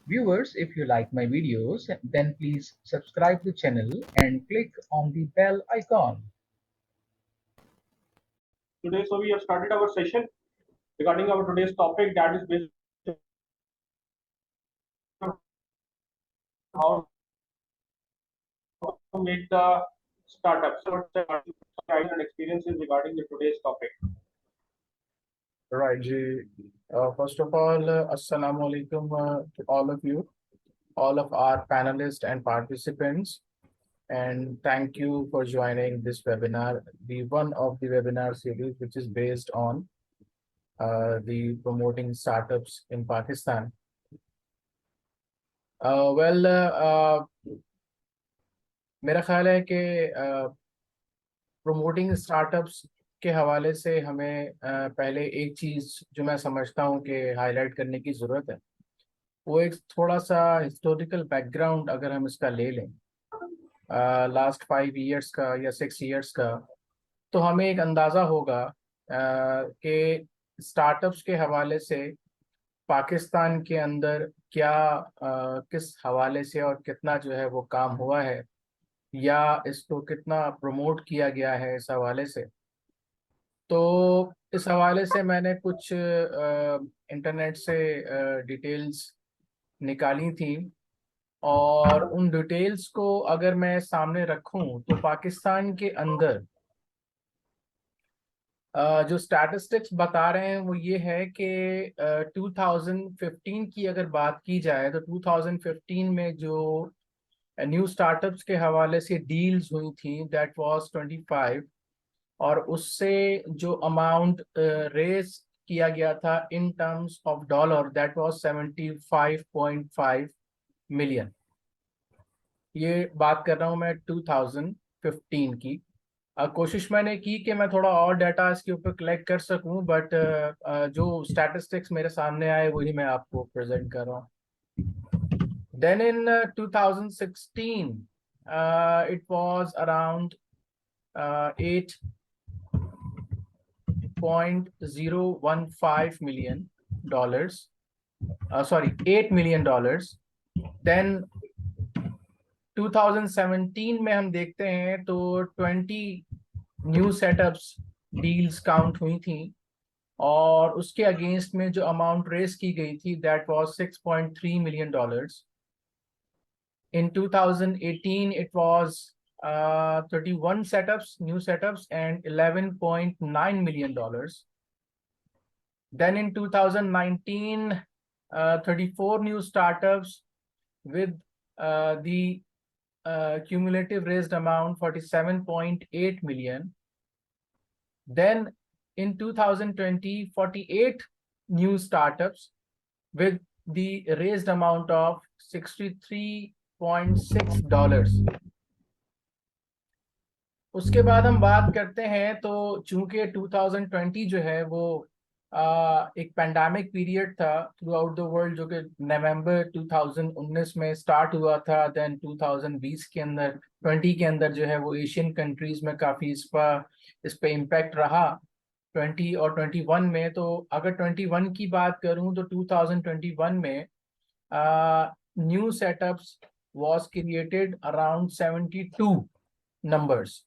Viewers, if you like my videos, then please subscribe the channel and click on the bell icon. Today, so we have started our session regarding our today's topic, that is based on how to make the startups. So, and experiences regarding the today's topic. Right, Ji. First of all, Assalamu alaikum to all of you, all of our panelists and participants, and thank you for joining this webinar, the one of the webinar series which is based on the promoting startups in Pakistan. मेरा ख्याल है कि promoting startups के हवाले से हमें पहले एक चीज़ जो मैं समझता हूँ कि हाईलाइट करने की ज़रूरत है, वो एक थोड़ा सा हिस्टोरिकल बैकग्राउंड अगर हम इसका ले लें लास्ट 5 इयर्स का या 6 इयर्स का, तो हमें एक अंदाज़ा होगा कि स्टार्टअप्स के हवाले से पाकिस्तान के अंदर क्या किस हवाले से और कितना जो है वो काम हुआ है या इसको कितना प्रमोट किया गया है इस हवाले से। तो इस हवाले से मैंने कुछ इंटरनेट से डिटेल्स निकाली थी, और उन डिटेल्स को अगर मैं सामने रखूं तो पाकिस्तान के अंदर जो स्टैटिस्टिक्स बता रहे हैं वो ये है कि 2015 की अगर बात की जाए तो 2015 में जो न्यू स्टार्टअप्स के हवाले से डील्स हुई थी दैट वाज 25, और उससे जो अमाउंट रेज किया गया था इन terms of dollar that was 75.5 million. ये बात कर रहा हूँ मैं 2015 की। कोशिश मैंने की कि मैं थोड़ा और डाटा इसके ऊपर कलेक्ट कर सकूं, बट जो स्टैटिस्टिक्स मेरे सामने आए वही मैं आपको प्रेजेंट कर रहा हूँ। Then in 2016 it was around 8.015 million dollars, sorry, $8 million. Then 2017 में हम देखते हैं तो 20 न्यू सेटअप्स डील्स काउंट हुई थी, और उसके अगेंस्ट में जो अमाउंट रेस की गई थी that was $6.3 million. In 2018 it was 31 setups, new setups, and $11.9 million. Then in 2019 34 new startups with the cumulative raised amount 47.8 million. Then in 2020 48 new startups with the raised amount of $63.6. उसके बाद हम बात करते हैं तो चूंकि 2020 जो है वो एक पैंडेमिक पीरियड था थ्रू आउट द वर्ल्ड, जो कि नवंबर 2019 में स्टार्ट हुआ था। देन 2020 के अंदर 20 के अंदर जो है वो एशियन कंट्रीज में काफ़ी इस पे इम्पैक्ट रहा 20 और 21 में। तो अगर 21 की बात करूं तो 2021 में new setups was created around 72 numbers,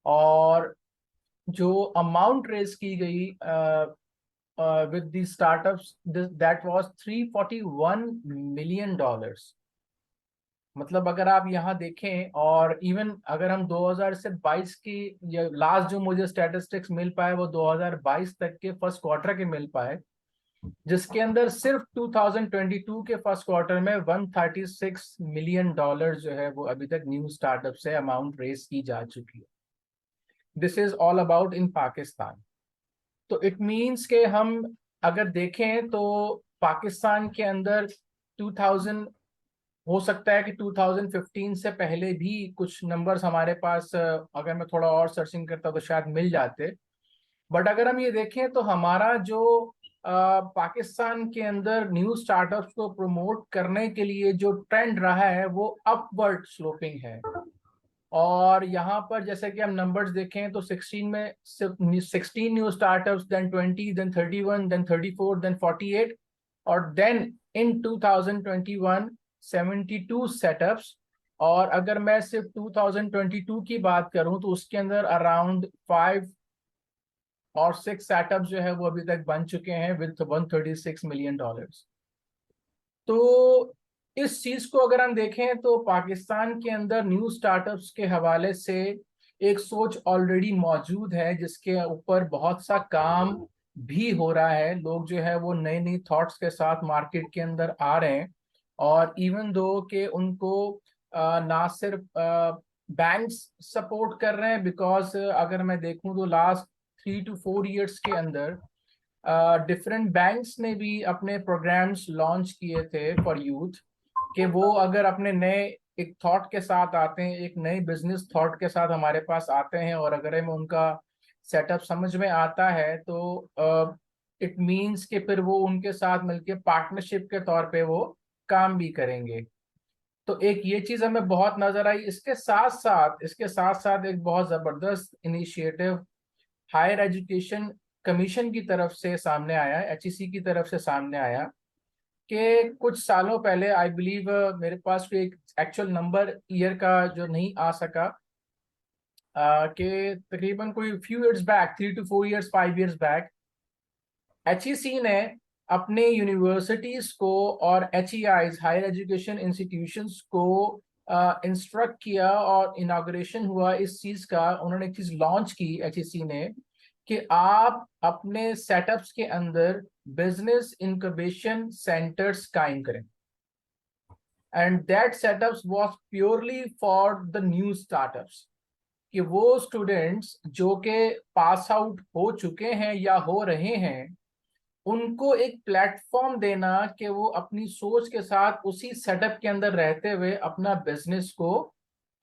और जो अमाउंट रेज की गई with the startups that was $341 million. मतलब अगर आप यहाँ देखें, और इवन अगर हम 2000 से 22 की या लास्ट जो मुझे स्टैटिस्टिक्स मिल पाए वो 2022 तक के फर्स्ट क्वार्टर के मिल पाए, जिसके अंदर सिर्फ 2022 के फर्स्ट क्वार्टर में $136 मिलियन जो है वो अभी तक न्यू स्टार्टअप से अमाउंट रेज की जा चुकी है। This is all about in Pakistan. तो इट मीन्स के हम अगर देखें तो पाकिस्तान के अंदर 2000 हो सकता है कि 2015 से पहले भी कुछ नंबर्स हमारे पास अगर मैं थोड़ा और सर्चिंग करता तो शायद मिल जाते, बट अगर हम ये देखें तो हमारा जो पाकिस्तान के अंदर न्यू स्टार्टअप्स को प्रमोट करने के लिए जो ट्रेंड रहा है वो अपवर्ड स्लोपिंग है। और यहाँ पर जैसे कि हम नंबर्स देखें तो 16 में 16 new startups, then 20, then 31, then 34, then 48, और देन इन 2021 72 सेटअप्स। और अगर मैं सिर्फ 2022 की बात करूं तो उसके अंदर अराउंड 5 और 6 सेटअप जो है वो अभी तक बन चुके हैं विद $136 मिलियन। तो इस चीज को अगर हम देखें तो पाकिस्तान के अंदर न्यू स्टार्टअप्स के हवाले से एक सोच ऑलरेडी मौजूद है, जिसके ऊपर बहुत सा काम भी हो रहा है। लोग जो है वो नई नई थॉट्स के साथ मार्केट के अंदर आ रहे हैं। और इवन दो कि उनको ना सिर्फ बैंक्स सपोर्ट कर रहे हैं, बिकॉज अगर मैं देखूं तो लास्ट 3 to 4 years के अंदर डिफरेंट बैंक्स ने भी अपने प्रोग्राम्स लॉन्च किए थे फॉर यूथ, कि वो अगर अपने नए एक थॉट के साथ आते हैं, एक नई बिजनेस थॉट के साथ हमारे पास आते हैं, और अगर हमें उनका सेटअप समझ में आता है तो इट मींस कि फिर वो उनके साथ मिलकर पार्टनरशिप के तौर पे वो काम भी करेंगे। तो एक ये चीज हमें बहुत नजर आई। इसके साथ साथ एक बहुत जबरदस्त इनिशिएटिव हायर एजुकेशन कमीशन की तरफ से सामने आया, एचईसी की तरफ से सामने आया, कि कुछ सालों पहले, आई बिलीव, मेरे पास कोई एक एक्चुअल नंबर ईयर का जो नहीं आ सका, कि तकरीबन कोई few years back, 3 to 4 years 5 years back, HEC ने अपने यूनिवर्सिटीज को और एचईआईज हायर एजुकेशन इंस्टीट्यूशंस को इंस्ट्रक्ट किया, और इनाग्रेशन हुआ इस चीज का। उन्होंने एक चीज लॉन्च की एचईसी ने, कि आप अपने सेटअप्स के अंदर बिजनेस इंक्यूबेशन सेंटर्स कायम करें। And that setups was purely for the new startups, कि वो स्टूडेंट्स जो के पास आउट हो चुके हैं या हो रहे हैं, उनको एक प्लेटफॉर्म देना कि वो अपनी सोच के साथ उसी सेटअप के अंदर रहते हुए अपना बिजनेस को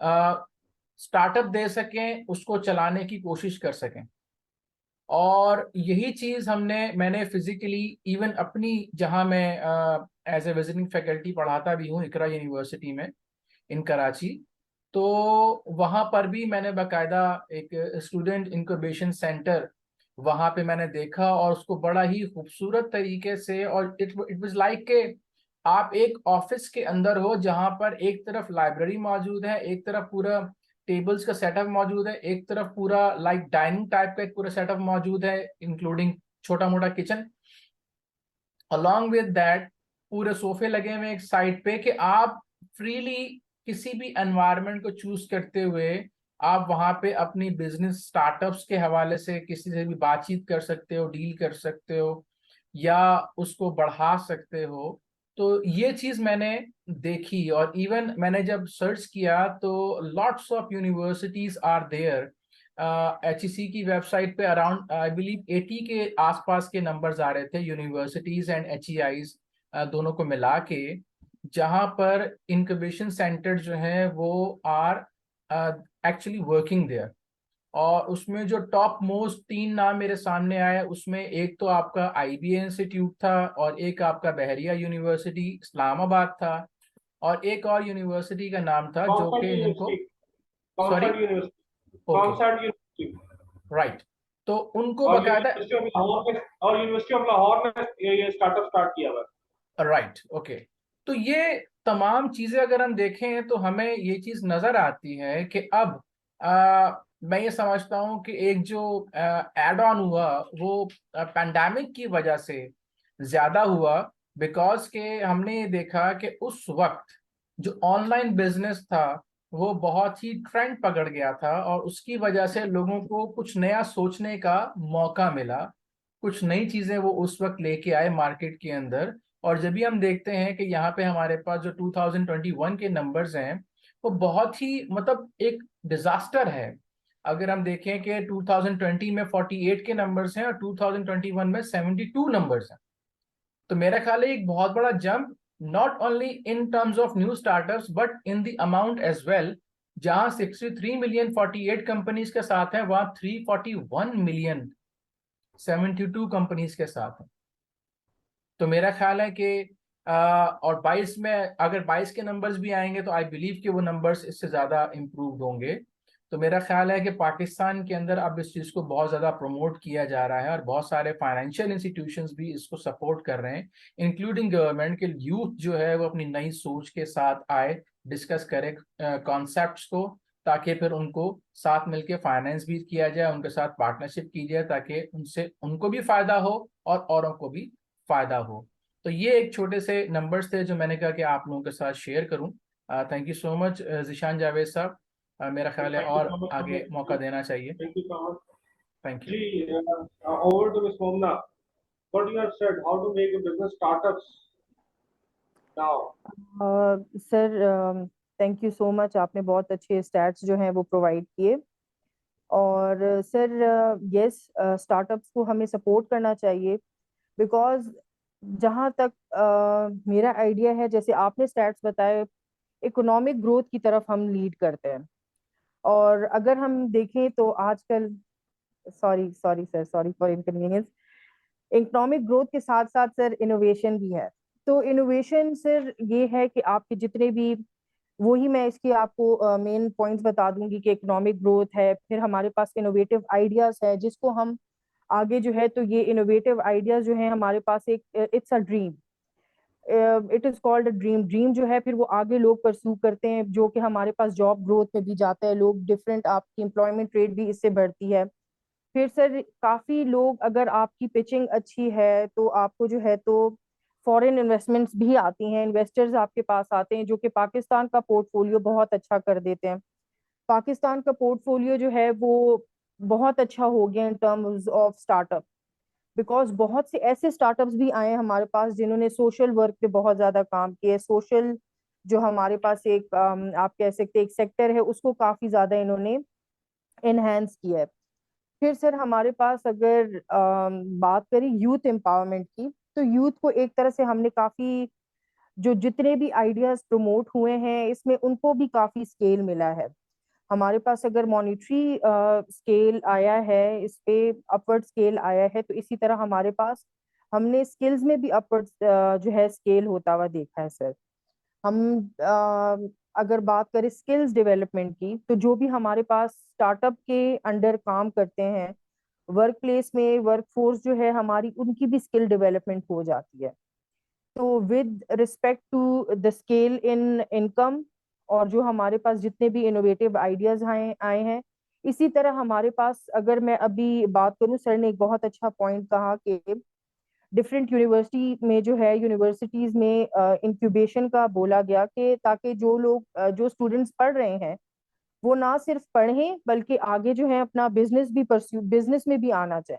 स्टार्टअप दे सकें, उसको चलाने की कोशिश कर सकें। और यही चीज मैंने फिजिकली इवन अपनी, जहां मैं एज ए विजिटिंग फैकल्टी पढ़ाता भी हूँ इकरा यूनिवर्सिटी में इन कराची, तो वहां पर भी मैंने बाकायदा एक स्टूडेंट इंक्यूबेशन सेंटर वहां पे मैंने देखा, और उसको बड़ा ही खूबसूरत तरीके से, और इट वाज लाइक के आप एक ऑफिस के अंदर हो, जहां पर एक तरफ लाइब्रेरी मौजूद है, एक तरफ पूरा टेबल्स का सेटअप मौजूद है, एक तरफ पूरा लाइक डाइनिंग टाइप का एक पूरा सेटअप मौजूद है, इंक्लूडिंग छोटा मोटा किचन। अलॉन्ग विद दैट पूरे सोफे लगे हुए एक साइड पे, कि आप फ्रीली किसी भी एनवायरनमेंट को चूज करते हुए आप वहां पे अपनी बिजनेस स्टार्टअप्स के हवाले से किसी से भी बातचीत कर सकते हो, डील कर सकते हो, या उसको बढ़ा सकते हो। तो ये चीज मैंने देखी, और इवन मैंने जब सर्च किया तो lots of universities are there. HEC की वेबसाइट पे अराउंड आई बिलीव 80 के आसपास के नंबर्स आ रहे थे, यूनिवर्सिटीज एंड एचईआईज दोनों को मिला के, जहां पर इंक्यूबेशन सेंटर जो है वो आर एक्चुअली वर्किंग देयर। और उसमें जो टॉप मोस्ट 3 नाम मेरे सामने आए, उसमें एक तो आपका आईबीए इंस्टीट्यूट था, और एक आपका बहरिया यूनिवर्सिटी इस्लामाबाद था, और एक और यूनिवर्सिटी का नाम था जो कि जिनको, sorry, concert university, okay, concert university right, तो उनको और बकायदा, यूनिवर्सिटी ऑफ लाहौर ने, और यूनिवर्सिटी ऑफ लाहौर ने ये स्टार्टअप स्टार्ट किया हुआ है। Right, okay. तो ये तमाम चीजें अगर हम देखें तो हमें ये चीज नजर आती है कि अब मैं ये समझता हूँ कि एक जो एड ऑन हुआ वो पैंडेमिक की वजह से ज्यादा हुआ, बिकॉज के हमने ये देखा कि उस वक्त जो ऑनलाइन बिजनेस था वो बहुत ही ट्रेंड पकड़ गया था, और उसकी वजह से लोगों को कुछ नया सोचने का मौका मिला, कुछ नई चीजें वो उस वक्त लेके आए मार्केट के अंदर। और जब भी हम देखते हैं कि यहाँ पे हमारे पास जो 2021 के नंबर्स हैं वो बहुत ही मतलब एक डिजास्टर है। अगर हम देखें कि 2020 में 48 के नंबर्स हैं और 2021 में 72 नंबर्स हैं, तो मेरा ख्याल है एक बहुत बड़ा jump, not only in terms of new startups but in the amount as well. जहां 63 मिलियन 48 कंपनीज के साथ है, वहां 341 मिलियन 72 कंपनीज के साथ है। तो मेरा ख्याल है कि और 22 में अगर 22 के नंबर्स भी आएंगे तो आई बिलीव कि वो नंबर्स इससे ज़्यादा इम्प्रूव होंगे। तो मेरा ख्याल है कि पाकिस्तान के अंदर अब इस चीज़ को बहुत ज़्यादा प्रमोट किया जा रहा है और बहुत सारे फाइनेंशियल इंस्टीट्यूशंस भी इसको सपोर्ट कर रहे हैं, इंक्लूडिंग गवर्नमेंट के यूथ जो है वो अपनी नई सोच के साथ आए, डिस्कस करे कॉन्सेप्ट्स को, ताकि फिर उनको साथ मिलके फाइनेंस भी किया जाए, उनके साथ पार्टनरशिप की जाए, ताकि उनसे उनको भी फायदा हो और औरों को भी फायदा हो। तो ये एक छोटे से नंबर्स थे जो मैंने कहा कि आप लोगों के साथ शेयर करूं। Thank you so much Zeeshan Javed साहब। मेरा ख्याल है थैंक यू और सो मच आगे मौका देना चाहिए। Thank you so much thank you. जी। Over to miss Momna, what you have said, how to make a business startups now. Sir thank you so much, आपने बहुत अच्छे स्टैट्स जो हैं वो प्रोवाइड किए। और सर यस, स्टार्टअप्स को हमें सपोर्ट करना चाहिए, बिकॉज जहाँ तक मेरा आइडिया है, जैसे आपने स्टैट्स बताए, इकोनॉमिक ग्रोथ की तरफ हम लीड करते हैं। और अगर हम देखें तो आजकल, sorry sorry sir, sorry for inconvenience, economic growth के साथ साथ सर इनोवेशन भी है। तो इनोवेशन सर ये है कि आपके जितने भी, वही मैं इसकी आपको मेन पॉइंट्स बता दूंगी कि इकोनॉमिक ग्रोथ है, फिर हमारे पास इनोवेटिव आइडियाज है जिसको हम आगे जो है, तो ये इनोवेटिव आइडियाज जो है हमारे पास एक, it's a dream, it is called a dream. Dream जो है फिर वो आगे लोग परस्यू करते हैं, जो कि हमारे पास जॉब ग्रोथ में भी जाता है, लोग डिफरेंट, आपकी एम्प्लॉयमेंट रेट भी इससे बढ़ती है। फिर सर काफी लोग, अगर आपकी पिचिंग अच्छी है तो आपको जो है तो फॉरेन इन्वेस्टमेंट्स भी आती हैं, इन्वेस्टर्स आपके पास आते हैं जो कि पाकिस्तान का पोर्टफोलियो बहुत अच्छा कर देते हैं। पाकिस्तान का पोर्टफोलियो जो है वो बहुत अच्छा हो गया इन टर्म्स ऑफ स्टार्टअप, बिकॉज बहुत से ऐसे स्टार्टअप्स भी आए हैं हमारे पास जिन्होंने सोशल वर्क पे बहुत ज्यादा काम किया है। सोशल जो हमारे पास एक आप कह सकते हैं एक सेक्टर है, उसको काफी ज्यादा इन्होंने एनहेंस किया है। फिर सर हमारे पास अगर बात करें यूथ एम्पावरमेंट की, तो यूथ को एक तरह से हमने काफी, जो जितने भी आइडियाज प्रमोट हुए हैं इसमें उनको भी काफी स्केल मिला है। हमारे पास अगर मॉनिटरी स्केल आया है, इस पे अपवर्ड स्केल आया है, तो इसी तरह हमारे पास हमने स्किल्स में भी अपवर्ड जो है स्केल होता हुआ देखा है सर। हम अगर बात करें स्किल्स डेवलपमेंट की, तो जो भी हमारे पास स्टार्टअप के अंडर काम करते हैं, वर्क प्लेस में वर्क फोर्स जो है हमारी, उनकी भी स्किल डेवलपमेंट हो जाती है। तो with respect to the scale in income, और जो हमारे पास जितने भी इनोवेटिव आइडियाज आए आए हैं, इसी तरह हमारे पास, अगर मैं अभी बात करूं, सर ने एक बहुत अच्छा पॉइंट कहा कि डिफरेंट यूनिवर्सिटी में जो है, यूनिवर्सिटीज में इंक्यूबेशन का बोला गया कि ताकि जो लोग जो स्टूडेंट्स पढ़ रहे हैं वो ना सिर्फ पढ़ें बल्कि आगे जो है अपना बिजनेस भी परस्यू, बिजनेस में भी आना चाहे।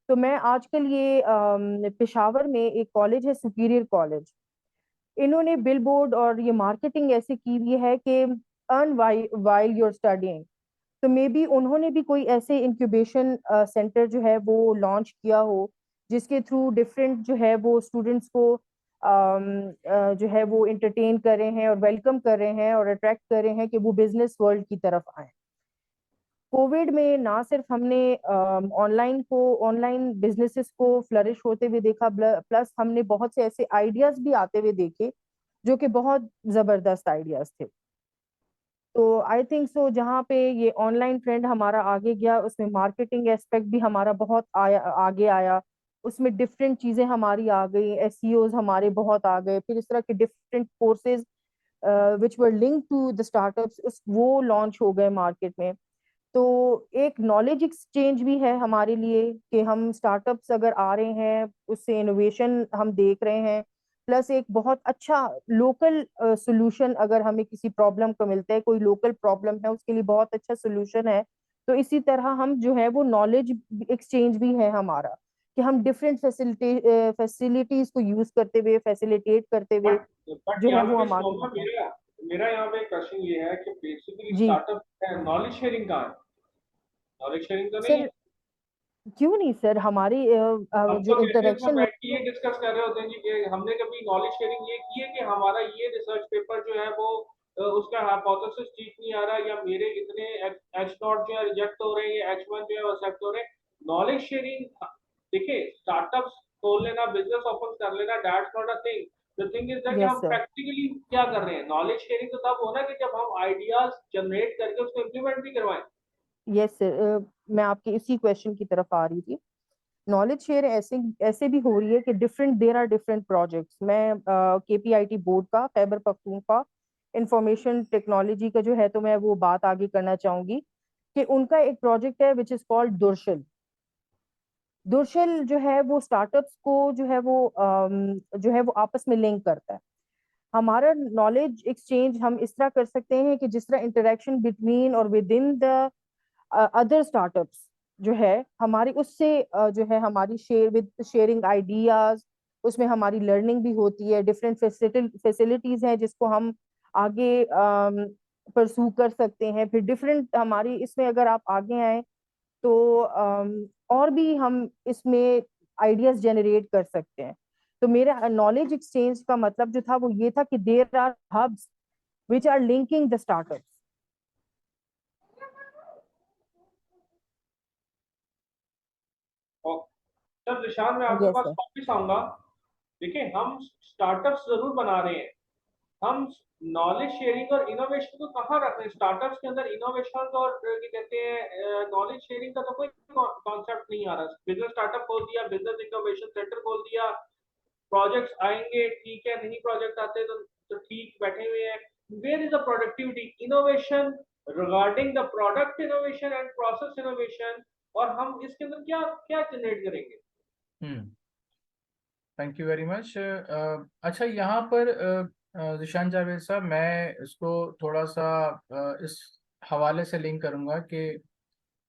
तो मैं आजकल ये पेशावर में एक कॉलेज है, सुपीरियर कॉलेज, इन्होंने बिलबोर्ड और ये मार्केटिंग ऐसे की हुई है कि अर्न वाइल यूर स्टडीइंग। तो मे बी उन्होंने भी कोई ऐसे इंक्यूबेशन सेंटर जो है वो लॉन्च किया हो, जिसके थ्रू डिफरेंट जो है वो स्टूडेंट्स को जो है वो इंटरटेन कर रहे हैं और वेलकम कर रहे हैं और अट्रैक्ट कर रहे हैं कि वो बिजनेस वर्ल्ड की तरफ आए। कोविड में ना सिर्फ हमने ऑनलाइन बिजनेसेस को फ्लरिश होते हुए देखा, प्लस हमने बहुत से ऐसे आइडियाज भी आते हुए देखे जो कि बहुत जबरदस्त आइडियाज थे। तो आई थिंक सो, जहाँ पे ये ऑनलाइन ट्रेंड हमारा आगे गया, उसमें मार्केटिंग एस्पेक्ट भी हमारा बहुत आगे आया, उसमें डिफरेंट चीजें हमारी आ गई, एसईओज हमारे बहुत आ गए, फिर इस तरह के different courses which were link to the startups, उस वो लॉन्च हो गए मार्केट में। तो एक नॉलेज एक्सचेंज भी है हमारे लिए कि हम स्टार्टअप्स अगर आ रहे हैं, उससे इनोवेशन हम देख रहे हैं, प्लस एक बहुत अच्छा लोकल सोल्यूशन, अगर हमें किसी प्रॉब्लम को मिलता है, कोई लोकल प्रॉब्लम है, उसके लिए बहुत अच्छा सोल्यूशन है। तो इसी तरह हम जो है वो नॉलेज एक्सचेंज भी है हमारा, कि हम डिफरेंट फैसिलिटीज को यूज करते हुए, फैसिलिटेट करते हुए बट जो है यहाँ पे वो मिस हम आगे मोमना, बढ़ते हैं। मेरा मेरा यहाँ पे क्वेश्चन ये है कि बेसिकली जी स्टार्टअप नॉलेज शेयरिंग कहाँ है? नॉलेज शेयरिंग तो नहीं है। सर, क्यों नहीं सर, हमारी हम जो तो कैसे इसमें इंटरेक्शन बैठ के ये डिस्कस कर रहे होते हैं जी कि हमने कभी नॉलेज शेयरिंग ये की है कि हमारा ये रिसर्च पेपर जो है वो उसका हाइपोथेसिस ठीक नहीं आ रहा, या मेरे इतने एच नॉट जो है रिजेक्ट हो रहे हैं, या H1 जो है एक्सेप्ट हो रहे हैं। नॉलेज शेयरिंग देखिए, स्टार्टअप्स खोल लेना, बिजनेस ओपन कर लेना, that's not a thing. The thing is that yes हम सर। प्रैक्टिकली क्या कर रहे हैं। नॉलेज शेयरिंग तो तब होना कि जब हम आइडियाज जनरेट करके उसको इम्प्लीमेंट भी करवाएं। यस सर, मैं आपके इसी क्वेश्चन की तरफ आ रही थी। नॉलेज शेयर ऐसे ऐसे भी हो रही है कि देयर आर डिफरेंट प्रोजेक्ट्स। मैं केपीआईटी बोर्ड का, खैबर पख्तूनख्वा इंफॉर्मेशन टेक्नोलॉजी का जो है, तो मैं वो बात आगे करना चाहूंगी कि उनका एक प्रोजेक्ट है विच इज कॉल्ड दुर्शल। दुर्शल जो है वो स्टार्टअप्स को जो है वो आपस में लिंक करता है। हमारा नॉलेज एक्सचेंज हम इस तरह कर सकते हैं कि जिस तरह इंटरेक्शन बिटवीन और with in the other startups जो है हमारी, उससे जो है हमारी शेयरिंग आइडियाज, उसमें हमारी लर्निंग भी होती है। डिफरेंट फैसिलिटीज हैं जिसको हम आगे परसू कर सकते हैं। फिर डिफरेंट हमारी इसमें अगर आप आगे आए तो और भी हम इसमें आइडियाज जनरेट कर सकते हैं। तो मेरा नॉलेज एक्सचेंज का मतलब जो था वो ये था कि there are hubs which are linking the startups. और सर निशान, मैं आपके यस पास सर। वापिस आऊंगा। देखिए, हम स्टार्टअप्स जरूर बना रहे हैं, हम नॉलेज शेयरिंग और इनोवेशन को कहाँ रख रहे हैं। स्टार्टअप्स के अंदर इनोवेशन और क्या कहते हैं, नॉलेज शेयरिंग का तो कोई कॉन्सेप्ट नहीं आ रहा। बिजनेस स्टार्टअप खोल दिया, बिजनेस इनोवेशन सेंटर खोल दिया, प्रोजेक्ट्स आएंगे, ठीक है, नहीं प्रोजेक्ट आते तो ठीक बैठे हुए हैं। Where is the productivity innovation regarding the product innovation and process innovation, और हम इसके अंदर क्या क्या जनरेट करेंगे। Thank you very much. अच्छा, यहाँ पर जिशान जावेद साहब, मैं इसको थोड़ा सा इस हवाले से लिंक करूँगा कि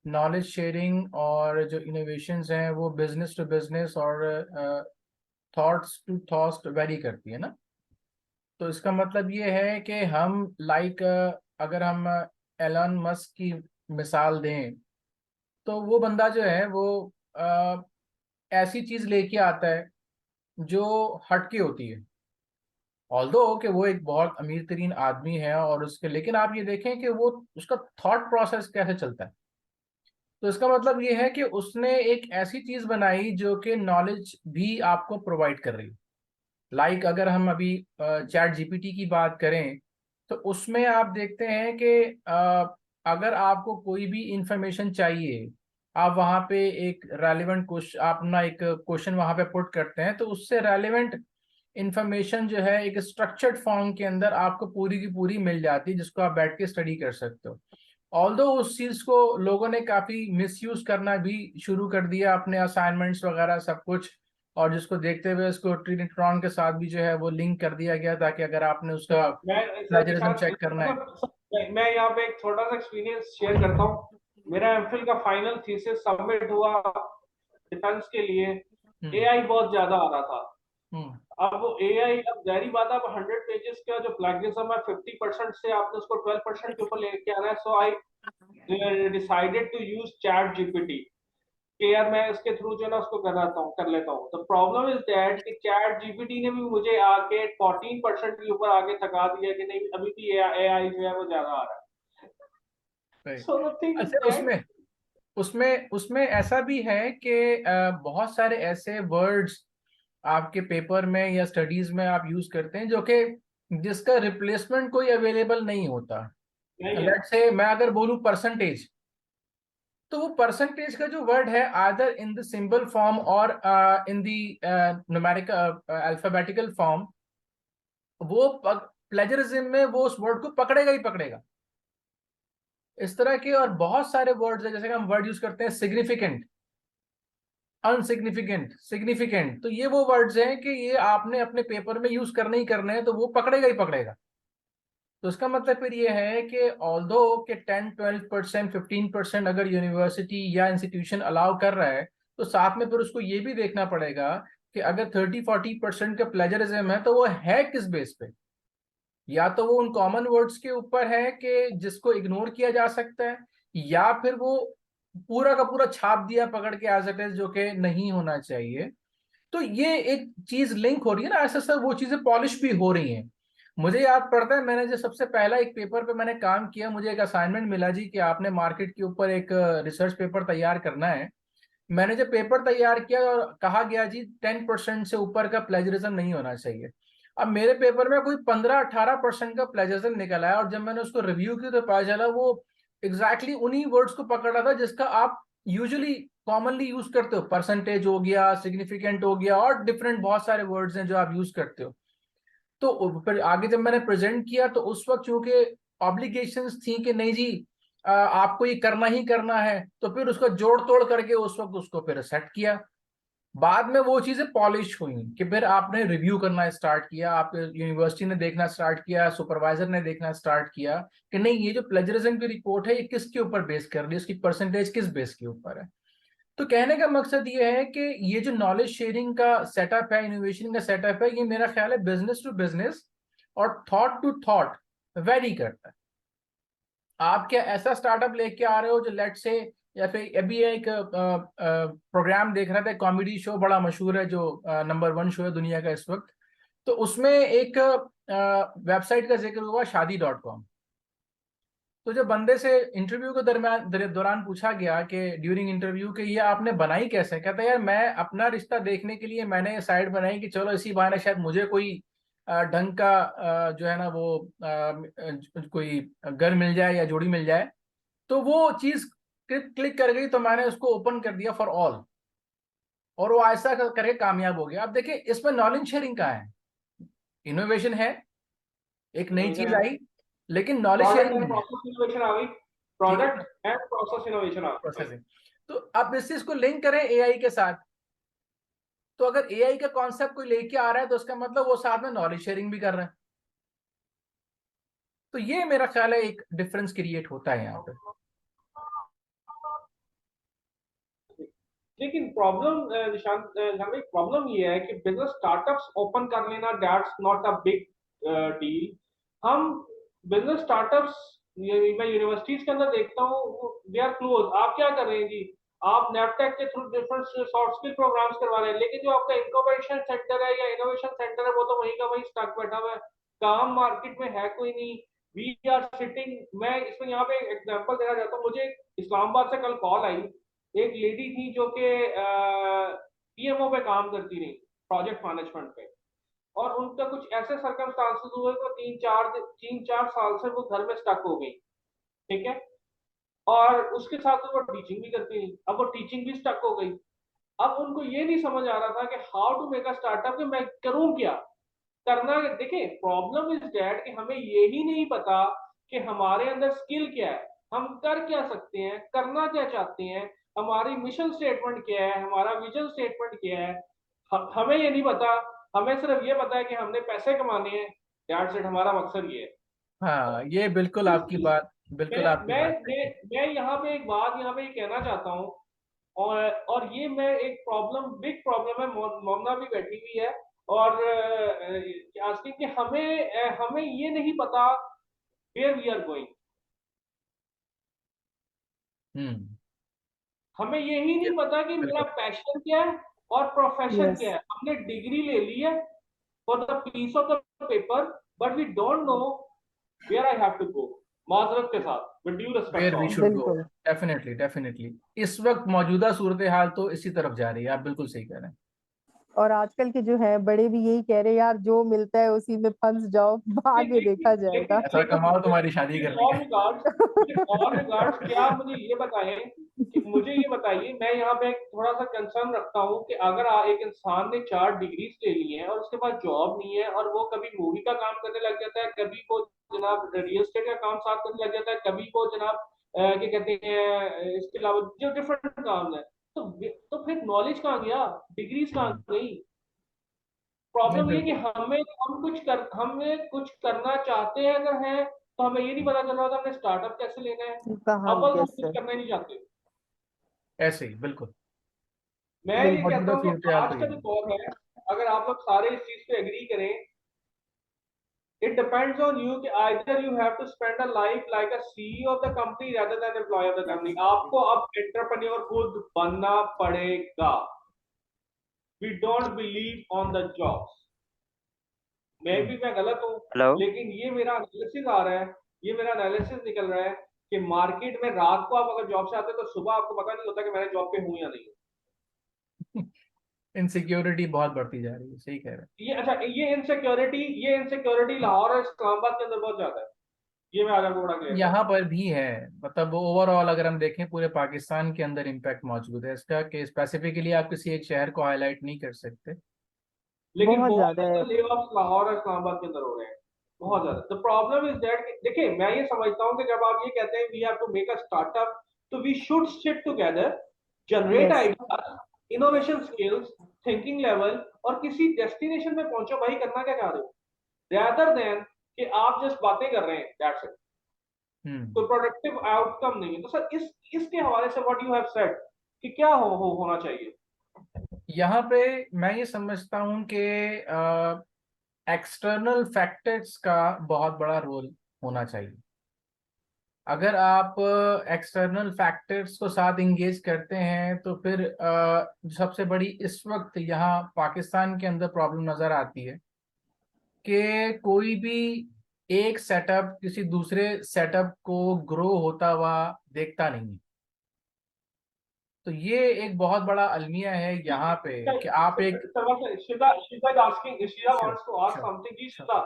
नॉलेज शेयरिंग और जो इनोवेशंस हैं वो बिजनेस टू बिजनेस और थॉट्स टू थॉट्स वेरी करती है ना। तो इसका मतलब ये है कि हम अगर हम एलन मस्क की मिसाल दें, तो वो बंदा जो है वो ऐसी चीज लेके आता है जो हटके होती है। ऑल्दो कि वो एक बहुत अमीर तरीन आदमी है और उसके, लेकिन आप ये देखें कि वो उसका थॉट प्रोसेस कैसे चलता है। तो इसका मतलब ये है कि उसने एक ऐसी चीज बनाई जो कि नॉलेज भी आपको प्रोवाइड कर रही है। अगर हम अभी चैट जीपीटी की बात करें, तो उसमें आप देखते हैं कि अगर आपको कोई भी इंफॉर्मेशन चाहिए, आप वहाँ पे एक रेलिवेंट क्वेश्चन, अपना एक क्वेश्चन वहाँ पे पुट करते हैं, तो उससे रेलिवेंट इंफॉर्मेशन जो है एक स्ट्रक्चर्ड फॉर्म के अंदर आपको पूरी की पूरी मिल जाती है, जिसको आप बैठ के स्टडी कर सकते हो। ऑल्दो उस चीज को लोगों ने काफी मिसयूज करना भी शुरू कर दिया, अपने असाइनमेंट्स वगैरह सब कुछ, और जिसको देखते हुए उसको ट्रिनिट्रॉन के साथ भी जो है वो लिंक कर दिया गया, ताकि अगर आपने उसका मैं सर प्लेजरिज्म निशान, चेक करना है। मैं यहाँ पे एक छोटा सा एक्सपीरियंस शेयर करता हूँ। मेरा एमफिल का फाइनल थीसिस सबमिट हुआ डिफेंस के लिए। हम्म। एआई बहुत ज्यादा आ रहा था। हम्म। अब वो एआई, अब जाहिर बात है, अब 100 पेजेस का जो प्लेगरिज्म है 50% से आपने उसको 12% के ऊपर लेके आना है। So I decided to use chat GPT कि यार मैं इसके थ्रू जो है ना उसको कर लेता हूँ। तो प्रॉब्लम इज दैट कि चैट जीपीटी ने भी मुझे आके 14% के ऊपर आगे थका दिया कि नहीं, अभी भी एआई जो है वो ज्यादा आ रहा है। Right. So the thing is अच्छा, दैट, उसमें उसमें उसमें ऐसा भी है कि बहुत सारे ऐसे वर्ड्स आपके पेपर में या स्टडीज में आप यूज करते हैं जो कि जिसका रिप्लेसमेंट कोई अवेलेबल नहीं होता। नहीं है। लेट से मैं अगर बोलूं परसेंटेज, तो वो परसेंटेज का जो वर्ड है, आदर इन द सिंबल फॉर्म और in the numerical alphabetical form, वो प्लेजरिज्म में वो उस वर्ड को पकड़ेगा ही पकड़ेगा। इस तरह के और बहुत सारे वर्ड्स हैं, जैसे कि हम वर्ड यूज करते हैं सिग्निफिकेंट, अनसिग्निफिकेंट, सिग्निफिकेंट, तो ये वो वर्ड्स हैं कि ये आपने अपने पेपर में यूज करने ही करने हैं, तो वो पकड़ेगा ही पकड़ेगा। तो इसका मतलब फिर ये है कि ऑल्दो के 10-12%, 15% अगर यूनिवर्सिटी या इंस्टीट्यूशन अलाउ कर रहा है, तो साथ में फिर उसको ये भी देखना पड़ेगा कि अगर 30-40% का प्लेजरिज्म है, तो वो है किस बेस पे। या तो वो उन कॉमन वर्ड्स के ऊपर है कि जिसको इग्नोर किया जा सकता है, या फिर वो पूरा का पूरा छाप दिया पकड़ के एज इट इज, जो कि नहीं होना चाहिए। तो ये एक चीज लिंक हो रही है ना, ऐसा सब वो चीजें पॉलिश भी हो रही हैं। मुझे याद पड़ता है, मैंने जो सबसे पहला एक पेपर पे मैंने काम किया, मुझे एक असाइनमेंट मिला जी कि आपने मार्केट के ऊपर एक रिसर्च पेपर तैयार करना है। मैंने जब पेपर तैयार किया और कहा गया जी 10% से ऊपर का प्लेजरिज्म नहीं होना चाहिए। अब मेरे पेपर में कोई 15-18% का प्लेजरिज्म निकल आया, और जब मैंने उसको रिव्यू किया तो पता चला वो एग्जैक्टली उन्हीं वर्ड्स को पकड़ रहा था जिसका आप यूजुअली कॉमनली यूज करते हो। परसेंटेज हो गया, सिग्निफिकेंट हो गया, और डिफरेंट बहुत सारे वर्ड्स हैं जो आप यूज करते हो। तो फिर आगे जब मैंने प्रेजेंट किया तो उस वक्त चूंकि ऑब्लिगेशंस थी कि नहीं जी आपको ये करना ही करना है, तो फिर उसको जोड़ तोड़ करके उस वक्त उसको फिर सेट किया। बाद में वो चीजें पॉलिश हुई कि फिर आपने रिव्यू करना स्टार्ट किया, आप यूनिवर्सिटी ने देखना स्टार्ट किया, सुपरवाइजर ने देखना स्टार्ट किया कि नहीं ये जो प्लेजरिज्म की रिपोर्ट है ये किसके ऊपर बेस कर रही है, उसकी परसेंटेज किस बेस के ऊपर है। तो कहने का मकसद ये है कि ये जो नॉलेज शेयरिंग का सेटअप है, इनोवेशन का सेटअप है, ये मेरा ख्याल है बिजनेस टू बिजनेस और थॉट टू थॉट वेरी करता है। आप क्या ऐसा स्टार्टअप लेके आ रहे हो जो लेट से, या फिर अभी एक प्रोग्राम देख रहा था, कॉमेडी शो बड़ा मशहूर है जो नंबर 1 शो है दुनिया का इस वक्त, तो उसमें एक वेबसाइट का जिक्र हुआ शादी.com। तो जब बंदे से इंटरव्यू के दौरान पूछा गया कि ड्यूरिंग इंटरव्यू कि ये आपने बनाई कैसे, कहता है यार मैं अपना रिश्ता देखने के लिए मैंने ये साइट बनाई कि चलो इसी बहाने शायद मुझे कोई ढंग का जो है ना वो कोई घर मिल जाए या जोड़ी मिल जाए। तो वो चीज क्लिक कर गई तो मैंने उसको ओपन कर दिया फॉर ऑल, और वो ऐसा करके कामयाब हो गया। अब देखिए इसमें नॉलेज शेयरिंग का है, इनोवेशन है, एक नई चीज आई, लेकिन नॉलेज प्रोडक्ट शेयरिंग एंड नहीं है। प्रोसेस इनोवेशन आ गई, ठीक है प्रोडक्ट ना, एंड प्रोसेस इनोवेशन आ गई। प्रोसेसिंग। तो अब इस चीज को लिंक करें एआई के साथ, तो अगर एआई का कॉन्सेप्ट कोई लेके आ रहा है तो उसका मतलब वो साथ में नॉलेज शेयरिंग भी कर रहा है। तो ये मेरा ख्याल है एक डिफरेंस क्रिएट होता है यहाँ पे। लेकिन प्रॉब्लम निशांत भाई, प्रॉब्लम ये है कि बिजनेस स्टार्टअप्स ओपन कर लेना that's not a big deal. हम बिजनेस स्टार्टअप्स, मैं यूनिवर्सिटीज के अंदर देखता हूँ दे आर क्लोज। आप क्या कर रहे हैं जी, आप नेपटेक के through different soft skill programs करवा रहे हैं, लेकिन जो आपका इंक्यूबेशन सेंटर है या इनोवेशन सेंटर है वो तो वहीं का वहीं स्टक बैठा हुआ है, काम मार्केट में है कोई नहीं। We are sitting. मैं इसमें यहाँ पे एग्जांपल देना चाहता हूँ। मुझे इस्लामाबाद से कल कॉल आई, एक लेडी थी जो कि पीएमओ पे काम करती रही, प्रोजेक्ट मैनेजमेंट पे, और उनका कुछ ऐसे सर्कमस्टांसेस हुए तो 3-4 साल से वो घर में स्टक हो गई। ठीक है, और उसके साथ वो टीचिंग भी करती रही, अब वो टीचिंग भी स्टक हो गई। अब उनको ये नहीं समझ आ रहा था कि how to make a startup, कि मैं करूं क्या करना। देखिए प्रॉब्लम इज दैट कि हमें यही नहीं पता कि हमारे अंदर स्किल क्या है, हम कर क्या सकते हैं, करना क्या चाहते हैं, हमारी मिशन स्टेटमेंट क्या है, हमारा विजन स्टेटमेंट क्या है। हमें ये नहीं पता। हमें सिर्फ ये पता है कि हमने पैसे कमाने हैं, दैट्स इट, हमारा मकसद ये है। हाँ ये बिल्कुल आपकी क्योंकि बात, बिल्कुल मैं आपकी मैं बात सही मैं, है। मैं यहाँ पे एक बात यहाँ पे कहना चाहता हूँ, और ये मैं एक प्रॉब्लम, बिग प्रॉब्लम है, मोमना भी बैठी हुई है और आस्किंग कि हमें ये नहीं पता वेयर वी आर गोइंग। हम्म। हमें यही ये नहीं पता कि मेरा बिल्कुल। पैशन क्या है और प्रोफेशन यस क्या है। हमने डिग्री ले ली है for the piece of the paper, but we don't know where I have to go. माजरत के साथ, with due respect where we all. Should go. बिल्कुल। Definitely definitely. इस वक्त मौजूदा सूरत हाल तो इसी तरफ जा रही है, आप बिल्कुल सही कह रहे हैं। और आजकल के जो है बड़े भी यही कह रहे हैं यार जो मिलता है उसी में फंस जाओ, आगे लेकिन देखा लेकिन जाएगा। ऐसा कमाओ तुम्हारी शादी करनी ऑल है। रिगार्ड्स, ऑल रिगार्ड्स, क्या आप मुझे ये बताएं कि मुझे ये बताइए, मैं यहाँ पे एक थोड़ा सा कंसर्न रखता हूँ कि अगर एक इंसान ने 4 डिग्रीज ले ली है और उसके पास जॉब नहीं है, और वो कभी मूवी का काम करने लग जाता है, कभी वो जनाब रियल एस्टेट का काम साथ करने लग जाता है, कभी वो जनाब क्या कहते हैं इसके अलावा जो डिफरेंट काम है, तो फिर नॉलेज कहाँ गया, डिग्रीज कहाँ हम्म, गई। नहीं प्रॉब्लम ये कि बिल्कुल। हमें कुछ करना चाहते हैं अगर है, तो हमें ये नहीं पता चल रहा था हमें स्टार्टअप कैसे लेना है। कहाँ, अव्वल हम यस कुछ सर, करना ही नहीं चाहते। ऐसे ही बिल्कुल। मैं ये ये कहता मौजूदा हूँ सूरत कि हाल तो आज ये का जो है। दौर है, अगर आप लोग सारे इस चीज पे एग्री करें, इट डिपेंड्स ऑन यू कि either you have to spend a life like a CEO of the company rather than employ of the company. आपको अब एंटरप्रेन्योर खुद बनना पड़ेगा। We don't believe on the jobs. Hmm. मैं गलत हूँ, hello. लेकिन ये मेरा एनालिसिस आ रहा है, ये मेरा एनालिसिस निकल रहा है कि मार्केट में रात को आप अगर जॉब से आते हैं तो सुबह आपको पता नहीं होता कि मैंने जॉब पे हूँ या नहीं हूँ। इनसिक्योरिटी बहुत बढ़ती जा रही है, सही कह रहे हैं। ये अच्छा, ये इनसिक्योरिटी लाहौर और इस्लामाबाद के अंदर बहुत ज्यादा है, ये मैं आज आपको बड़ा क्लियर यहाँ करता हूँ। पर भी है, मतलब ओवरऑल अगर हम देखें पूरे पाकिस्तान के अंदर इम्पैक्ट मौजूद है इसका, कि स्पेसिफिकली आप किसी एक शहर को हाईलाइट नहीं कर सकते। लेकिन बहुत बहुत ज्यादा है। ज्यादा ले ऑफ लाहौर और इस्लामाबाद के अंदर हो रहे हैं, बहुत ज्यादा। द प्रॉब्लम इज दैट, देखिए मैं ये समझता हूँ कि जब आप ये कहते हैं we have to make a startup, तो we should sit together, generate yes ideas, innovation skills, thinking level, और किसी डेस्टिनेशन पे पहुंचो भाई, करना क्या चाह रहे हो, rather देन कि आप जस्ट बातें कर रहे हैं, दैट्स इट, कोई प्रोडक्टिव आउटकम नहीं है। तो सर इसके हवाले से व्हाट यू हैव सेड कि क्या होना चाहिए। यहाँ पे मैं ये समझता हूँ कि एक्सटर्नल फैक्टर्स का बहुत बड़ा रोल होना चाहिए। अगर आप एक्सटर्नल फैक्टर्स को साथ इंगेज करते हैं तो फिर सबसे बड़ी इस वक्त यहाँ पाकिस्तान के अंदर प्रॉब्लम नजर आती है कि कोई भी एक सेटअप किसी दूसरे सेटअप को ग्रो होता हुआ देखता नहीं है। तो ये एक बहुत बड़ा अलमिया है यहाँ पे कि आप एक Shiza is asking, Shiza sure wants to ask sure something. जी श्योर Shiza,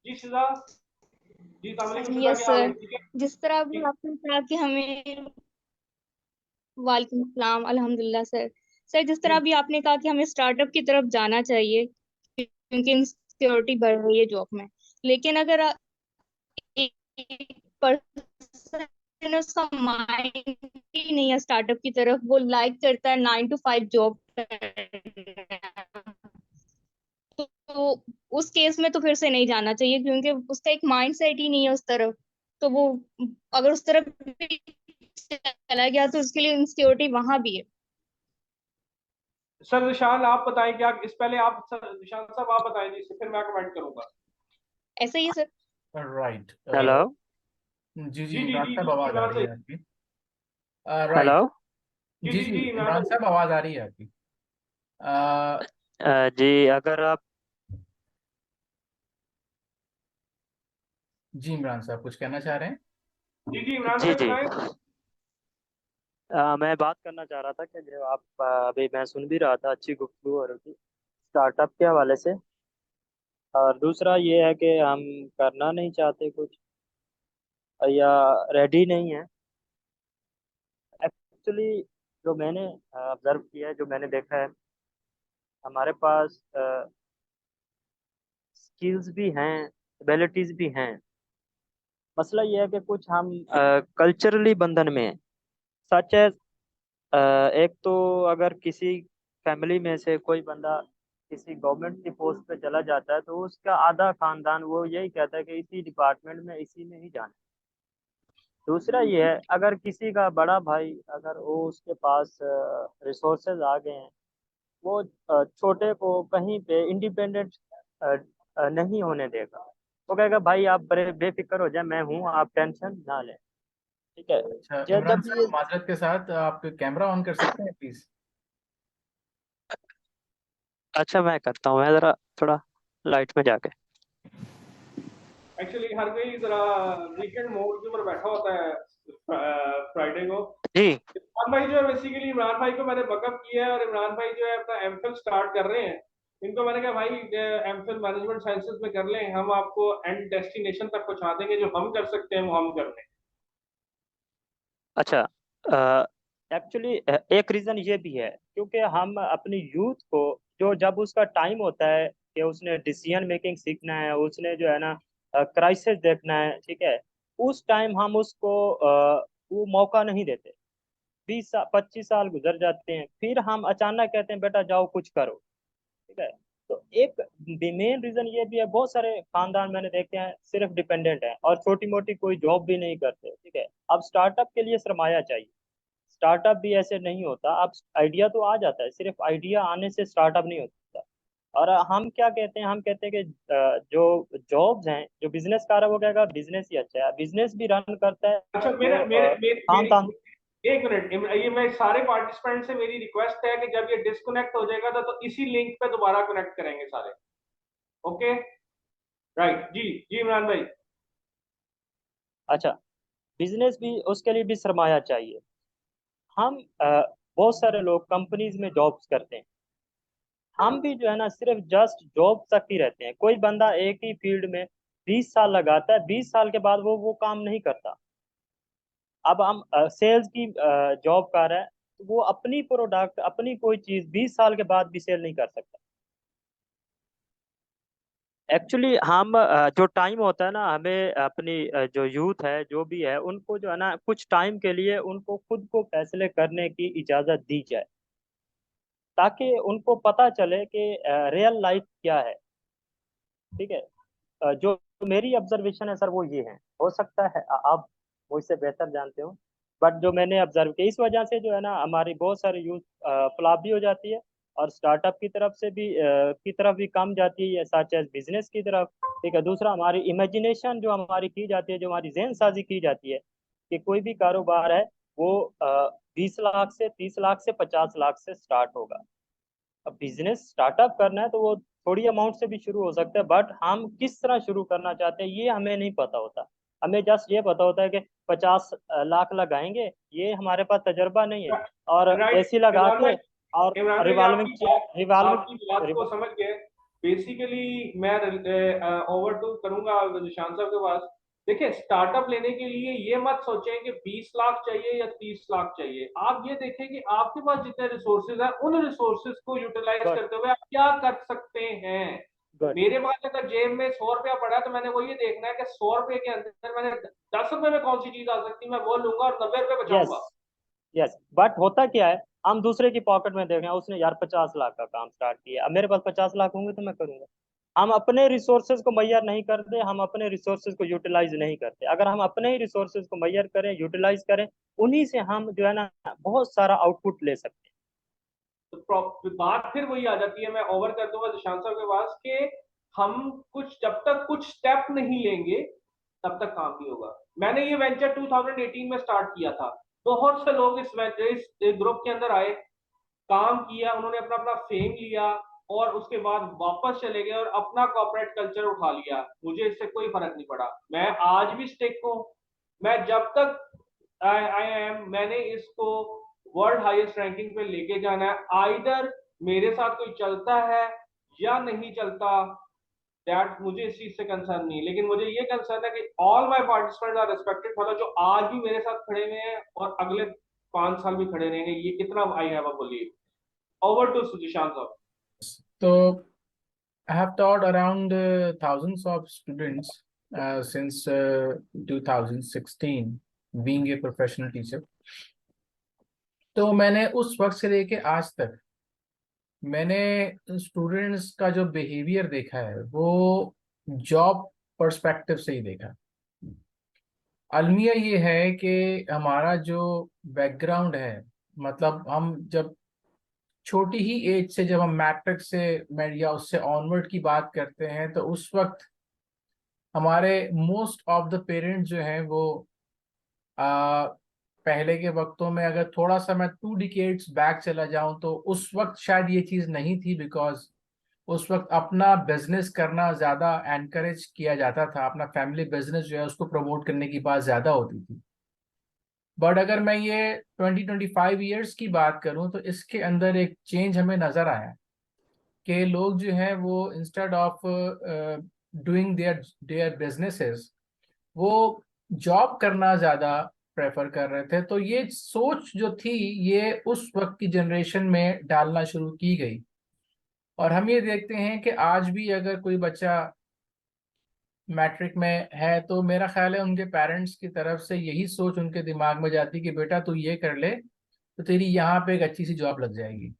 जी Shiza, जी तमिल Shiza, यस क्या हाल है, सर। ठीक है? जिस तरह अभी जी, आपने कहा कि हमें, वालेकुम अस्सलाम, अल्हम्दुलिल्लाह सर। सर जिस तरह जी अभी आपने कहा कि हमें स्टार्टअप की तरफ जाना चाहिए क्योंकि इनसिक्योरिटी बढ़ रही है जॉब में, लेकिन अगर एक पर्सन उसका माइंड ही नहीं है स्टार्टअप की तरफ, वो लाइक करता है 9 to 5 जॉब, तो उस केस में तो फिर से नहीं जाना चाहिए क्योंकि उसका एक माइंड सेट ही नहीं है उस तरफ। तो वो अगर उस तरफ भी चला गया तो उसके लिए इनसिक्योरिटी वहां भी है। सर निशान आप बताएं, क्या इस पहले आप निशान साहब आप बताएं जी, फिर मैं कमेंट करूंगा। ऐसा ही है सर। राइट। जी हेलो। जी जी जी जी इमरान जी साहब जी आवाज आ इमरान रही से, है आपकी। हेलो। राइट। जी जी जी जी जी इमरान इमरान भाई। साहब आवाज आ रही है आपकी। अ, जी अगर आप जी इमरान साहब कुछ कहना चाह रहे हैं। जी जी इमरान जी भाई जी बताएं। मैं बात करना चाह रहा था कि जो आप अभी मैं सुन भी रहा था, अच्छी गुफ्तगू हो रही थी स्टार्टअप के हवाले से। और दूसरा ये है कि हम करना नहीं चाहते कुछ या रेडी नहीं है। एक्चुअली जो मैंने ऑब्जर्व किया है, जो मैंने देखा है, हमारे पास स्किल्स भी हैं, एबिलिटीज भी हैं। मसला ये है कि कुछ हम कल्चरली बंधन में हैं। सच है, एक तो अगर किसी फैमिली में से कोई बंदा किसी गवर्नमेंट की पोस्ट पे चला जाता है तो उसका आधा खानदान वो यही कहता है कि इसी डिपार्टमेंट में इसी में ही जाना। दूसरा ये है, अगर किसी का बड़ा भाई अगर वो उसके पास रिसोर्सेज आ गए हैं, वो छोटे को कहीं पे इंडिपेंडेंट नहीं होने देगा। वो कहेगा भाई आप बड़े बेफिक्र हो जाए, मैं हूँ, आप टेंशन ना लें। ठीक है। अच्छा जब इमरान जब ये साहब माजरत के साथ आप कैमरा ऑन कर सकते हैं प्लीज। अच्छा मैं करता हूँ, मैं ज़रा थोड़ा लाइट में जाके। एक्चुअली हर कोई जरा वीकेंड मोड के ऊपर बैठा होता है फ्राइडे को। जी। इमरान भाई जो है, बेसिकली इमरान भाई को मैंने बकअप किया है और इमरान भाई जो है अपना एमफिल स्टार्ट कर रहे हैं। इनको मैंने कहा भाई एमफिल मैनेजमेंट साइंसेज में कर लें, हम आपको एंड डेस्टिनेशन तक पहुंचा देंगे, जो हम कर सकते हैं वो हम कर लें। अच्छा, एक्चुअली एक रीज़न ये भी है क्योंकि हम अपनी यूथ को, जो जब उसका टाइम होता है कि उसने डिसीजन मेकिंग सीखना है, उसने जो है ना क्राइसिस देखना है, ठीक है, उस टाइम हम उसको वो मौका नहीं देते। 20 25 साल गुजर जाते हैं, फिर हम अचानक कहते हैं बेटा जाओ कुछ करो। ठीक है। तो एक मेन रीजन ये भी है, बहुत सारे खानदान मैंने देखे हैं सिर्फ डिपेंडेंट है और छोटी मोटी कोई जॉब भी नहीं करते। ठीक है। अब स्टार्टअप के लिए सरमाया चाहिए। स्टार्टअप भी ऐसे नहीं होता, अब आइडिया तो आ जाता है, सिर्फ आइडिया आने से स्टार्टअप नहीं होता। और हम क्या कहते हैं, हम कहते हैं कि जो जॉब्स हैं, जो बिजनेस कर रहा है वो कहेगा बिजनेस ही अच्छा है, बिजनेस भी रन करता है अच्छा, वो मेरे मेरे मेरे काम। मेरी एक मिनट, ये मैं सारे पार्टिसिपेंट से मेरी रिक्वेस्ट है कि जब ये डिस्कनेक्ट हो जाएगा तो इसी लिंक पे दोबारा कनेक्ट करेंगे सारे। ओके, राइट, जी जी इमरान भाई। अच्छा, बिजनेस भी उसके लिए भी सरमाया चाहिए। हम बहुत सारे लोग कंपनीज में जॉब्स करते हैं। हम भी जो है ना सिर्फ जस्ट जॉब तक ही रहते हैं। कोई बंदा एक ही फील्ड में 20 साल लगाता है, 20 साल के बाद वो काम नहीं करता। अब हम सेल्स की जॉब कर रहे हैं, तो वो अपनी प्रोडक्ट अपनी कोई चीज 20 साल के बाद भी सेल नहीं कर सकता। एक्चुअली हम जो टाइम होता है ना, हमें अपनी जो यूथ है जो भी है उनको जो है ना कुछ टाइम के लिए उनको खुद को फैसले करने की इजाजत दी जाए, ताकि उनको पता चले कि रियल लाइफ क्या है। ठीक है। जो मेरी ऑब्जर्वेशन है सर वो ये है। हो सकता है आप मुझसे बेहतर जानते हो, बट जो मैंने ऑब्जर्व किया, इस वजह से जो है ना हमारी बहुत सारी यूथ फ्लॉप भी हो जाती है और स्टार्टअप की तरफ से भी की तरफ भी कम जाती है, सच एज बिजनेस की तरफ। ठीक है। दूसरा, हमारी इमेजिनेशन जो हमारी की जाती है, जो हमारी जहन साजी की जाती है कि कोई भी कारोबार है वो 20 लाख से 30 लाख से 50 लाख से स्टार्ट होगा। अब बिजनेस स्टार्टअप करना है तो वो थोड़ी अमाउंट से भी शुरू हो सकता है, बट हम किस तरह शुरू करना चाहते हैं ये हमें नहीं पता होता। हमें जस्ट ये पता होता है कि 50 लाख लगाएंगे, ये हमारे पास तजर्बा नहीं है, और राइट। एसी लगा इमरान के भाई, और इमरान भाई रिवॉल्विंग आपकी बात को रिवॉल्विंग। समझ गए। बेसिकली मैं ओवर टू करूंगा निशान साहब के पास। देखिए, स्टार्टअप लेने के लिए ये मत सोचें कि 20 लाख चाहिए या 30 लाख चाहिए। आप ये देखें कि आपके पास जितने रिसोर्सेज हैं उन रिसोर्सेज को यूटिलाइज गुड करते हुए आप क्या कर सकते हैं। गुड। मेरे पास अगर जेब में 100 रुपया पड़ा है तो मैंने वो ये देखना है कि 100 रुपये के अंदर मैंने 10 रुपए में कौन सी चीज आ सकती है, मैं वो लूंगा और 90 रुपये यस बचाऊंगा। यस। बट होता क्या है, हम दूसरे की पॉकेट में देख रहे हैं, उसने यार 50 लाख का काम स्टार्ट किया, अब मेरे पास 50 लाख होंगे तो मैं करूंगा। हम अपने रिसोर्सेज को मैयर नहीं करते, हम अपने रिसोर्सेज को यूटिलाइज नहीं करते। अगर हम अपने ही रिसोर्सेज को मैयर करें, यूटिलाइज करें, उन्हीं से हम जो है ना बहुत सारा आउटपुट ले सकते तो बात फिर वही आ जाती है, मैं ओवर कर दूंगा निशांत साहब के पास कि हम कुछ जब तक कुछ स्टेप नहीं लेंगे तब तक काम नहीं होगा। मैंने ये वेंचर 2018 में स्टार्ट किया था। बहुत से लोग इस ग्रुप के अंदर आए, काम किया, उन्होंने अपना अपना फेम लिया और उसके बाद वापस चले गए और अपना कॉर्पोरेट कल्चर उठा लिया। मुझे इससे कोई फर्क नहीं पड़ा, मैं आज भी स्टेक हूँ। मैं जब तक आई एम, मैंने इसको वर्ल्ड हाईएस्ट रैंकिंग पे लेके जाना है। आइदर मेरे साथ कोई चलता है या नहीं चलता, दैट मुझे इस चीज से कंसर्न नहीं, लेकिन मुझे ये कंसर्न है कि all my participants are respected. मतलब जो आज भी मेरे साथ खड़े हुए हैं और अगले 5 साल भी खड़े रहेंगे, ये कितना I have a believe. Over to Sujishan sir. So I have taught around thousands of students since 2016, being a professional teacher. तो मैंने उस वक्त से लेके आज तक मैंने स्टूडेंट्स का जो बिहेवियर देखा है वो जॉब पर्सपेक्टिव से ही देखा। अलमिया ये है कि हमारा जो बैकग्राउंड है, मतलब हम जब छोटी ही एज से, जब हम मैट्रिक से या उससे ऑनवर्ड की बात करते हैं, तो उस वक्त हमारे मोस्ट ऑफ द पेरेंट्स जो हैं वो आ, पहले के वक्तों में, अगर थोड़ा सा मैं 2 डिकेड्स बैक चला जाऊं तो उस वक्त शायद ये चीज़ नहीं थी, बिकॉज उस वक्त अपना बिजनेस करना ज़्यादा एनकरेज किया जाता था। अपना फैमिली बिजनेस जो है उसको प्रमोट करने की बात ज़्यादा होती थी। बट अगर मैं ये 20-25 ईयर्स की बात करूं तो इसके अंदर एक चेंज हमें नज़र आया कि लोग जो हैं वो instead of doing their their businesses, वो जॉब करना ज़्यादा प्रेफर कर रहे थे। तो ये सोच जो थी ये उस वक्त की जनरेशन में डालना शुरू की गई। और हम ये देखते हैं कि आज भी अगर कोई बच्चा मैट्रिक में है तो मेरा ख्याल है उनके पेरेंट्स की तरफ से यही सोच उनके दिमाग में जाती कि बेटा तू ये कर ले तो तेरी यहाँ पे एक अच्छी सी जॉब लग जाएगी।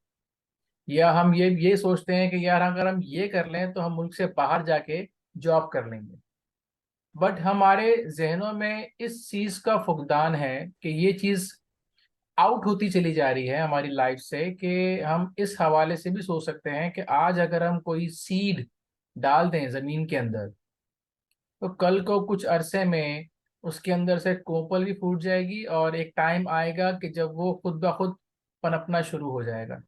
या हम ये सोचते हैं कि यार अगर हम ये कर लें तो हम मुल्क से बाहर जाके जॉब कर लेंगे। बट हमारे जहनों में इस चीज का फुकदान है कि ये चीज आउट होती चली जा रही है हमारी लाइफ से, कि हम इस हवाले से भी सोच सकते हैं कि आज अगर हम कोई सीड डाल दें जमीन के अंदर तो कल को कुछ अरसे में उसके अंदर से कोपल भी फूट जाएगी और एक टाइम आएगा कि जब वो खुद ब खुद पनपना शुरू हो जाएगा।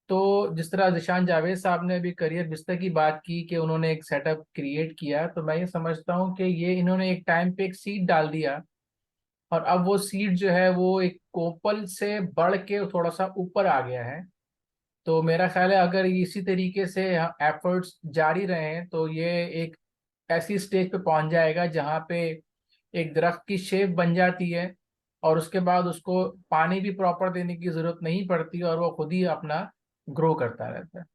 तो जिस तरह जिशान जावेद साहब ने अभी करियर बिस्तर की बात की कि उन्होंने एक सेटअप क्रिएट किया, तो मैं ये समझता हूँ कि ये इन्होंने एक टाइम पे एक सीड डाल दिया और अब वो सीड जो है वो एक कोपल से बढ़ के थोड़ा सा ऊपर आ गया है। तो मेरा ख्याल है अगर इसी तरीके से एफर्ट्स जारी रहें तो ये एक ऐसी स्टेज पे पहुंच जाएगा जहाँ पे एक दरख्त की शेप बन जाती है, और उसके बाद उसको पानी भी प्रॉपर देने की जरूरत नहीं पड़ती और वो खुद ही अपना ग्रो करता रहता है।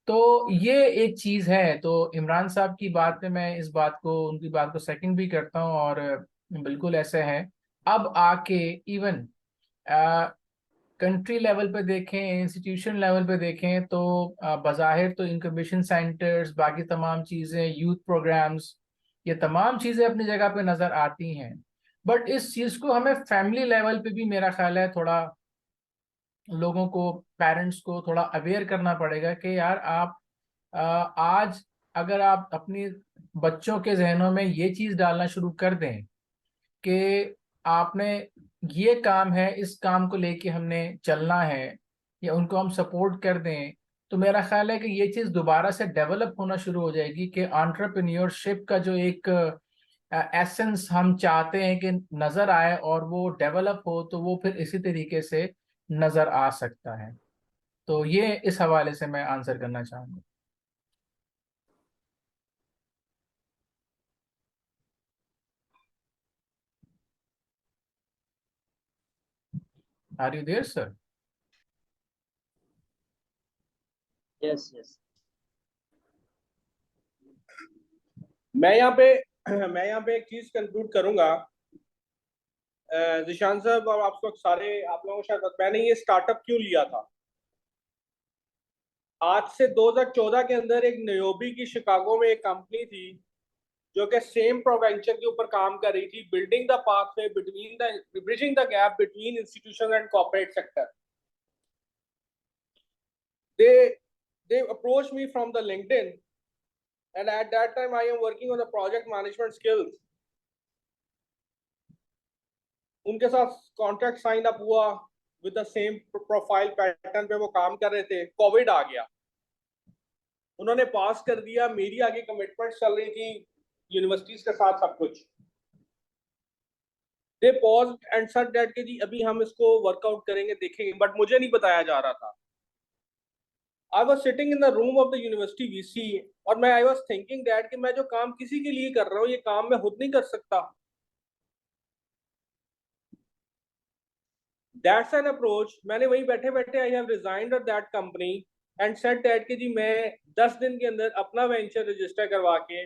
तो ये एक चीज है। तो इमरान साहब की बात पे मैं इस बात को, उनकी बात को सेकंड भी करता हूँ, और बिल्कुल ऐसे है। अब आके इवन कंट्री लेवल पे देखें, इंस्टीट्यूशन लेवल पे देखें, तो बज़ाहिर तो इंक्यूबेशन सेंटर्स, बाकी तमाम चीज़ें, यूथ प्रोग्राम्स, ये तमाम चीज़ें अपनी जगह पे नज़र आती हैं। बट इस चीज़ को हमें फैमिली लेवल पे भी मेरा ख्याल है थोड़ा लोगों को, पेरेंट्स को थोड़ा अवेयर करना पड़ेगा कि यार आप आज अगर आप अपनी बच्चों के जहनों में ये चीज़ डालना शुरू कर दें कि आपने ये काम है, इस काम को लेके हमने चलना है, या उनको हम सपोर्ट कर दें, तो मेरा ख्याल है कि ये चीज़ दोबारा से डेवलप होना शुरू हो जाएगी कि एंटरप्रेन्योरशिप का जो एक एसेंस हम चाहते हैं कि नज़र आए और वो डेवलप हो, तो वो फिर इसी तरीके से नज़र आ सकता है। तो ये इस हवाले से मैं आंसर करना चाहूँगा। Are you there sir? Yes yes. मैं यहाँ पे मैं यहाँ पे एक चीज कंक्लूड करूंगा। जिशान साहब और आप लोग सारे, आप लोगों को शायद मैंने ये स्टार्टअप क्यों लिया था। आज से 2014 के अंदर एक नयोबी की शिकागो में एक कंपनी थी जो कि सेम प्रोवेंचर के ऊपर काम कर रही थी, building the pathway between the bridging the gap between institution and corporate sector. They approached me from the LinkedIn, and at that time I am working on the project management skills. उनके साथ contract sign up हुआ with the same profile pattern पे वो काम कर रहे थे। Covid आ गया, उन्होंने पास कर दिया, मेरी आगे कमिटमेंट चल रही थी यूनिवर्सिटीज के साथ सब कुछ। दे पॉज एंड सेड दैट कि जी अभी हम इसको वर्कआउट करेंगे, देखेंगे, बट मुझे नहीं बताया जा रहा था। I was sitting in the room of the university VC, और मैं आई वॉज थिंकिंग दैट कि मैं जो काम किसी के लिए कर रहा हूँ ये काम मैं खुद नहीं कर सकता। That's an approach. मैंने वही बैठे बैठे I have resigned of that company and said that कि जी मैं 10 दिन के अंदर अपना वेंचर रजिस्टर करवा के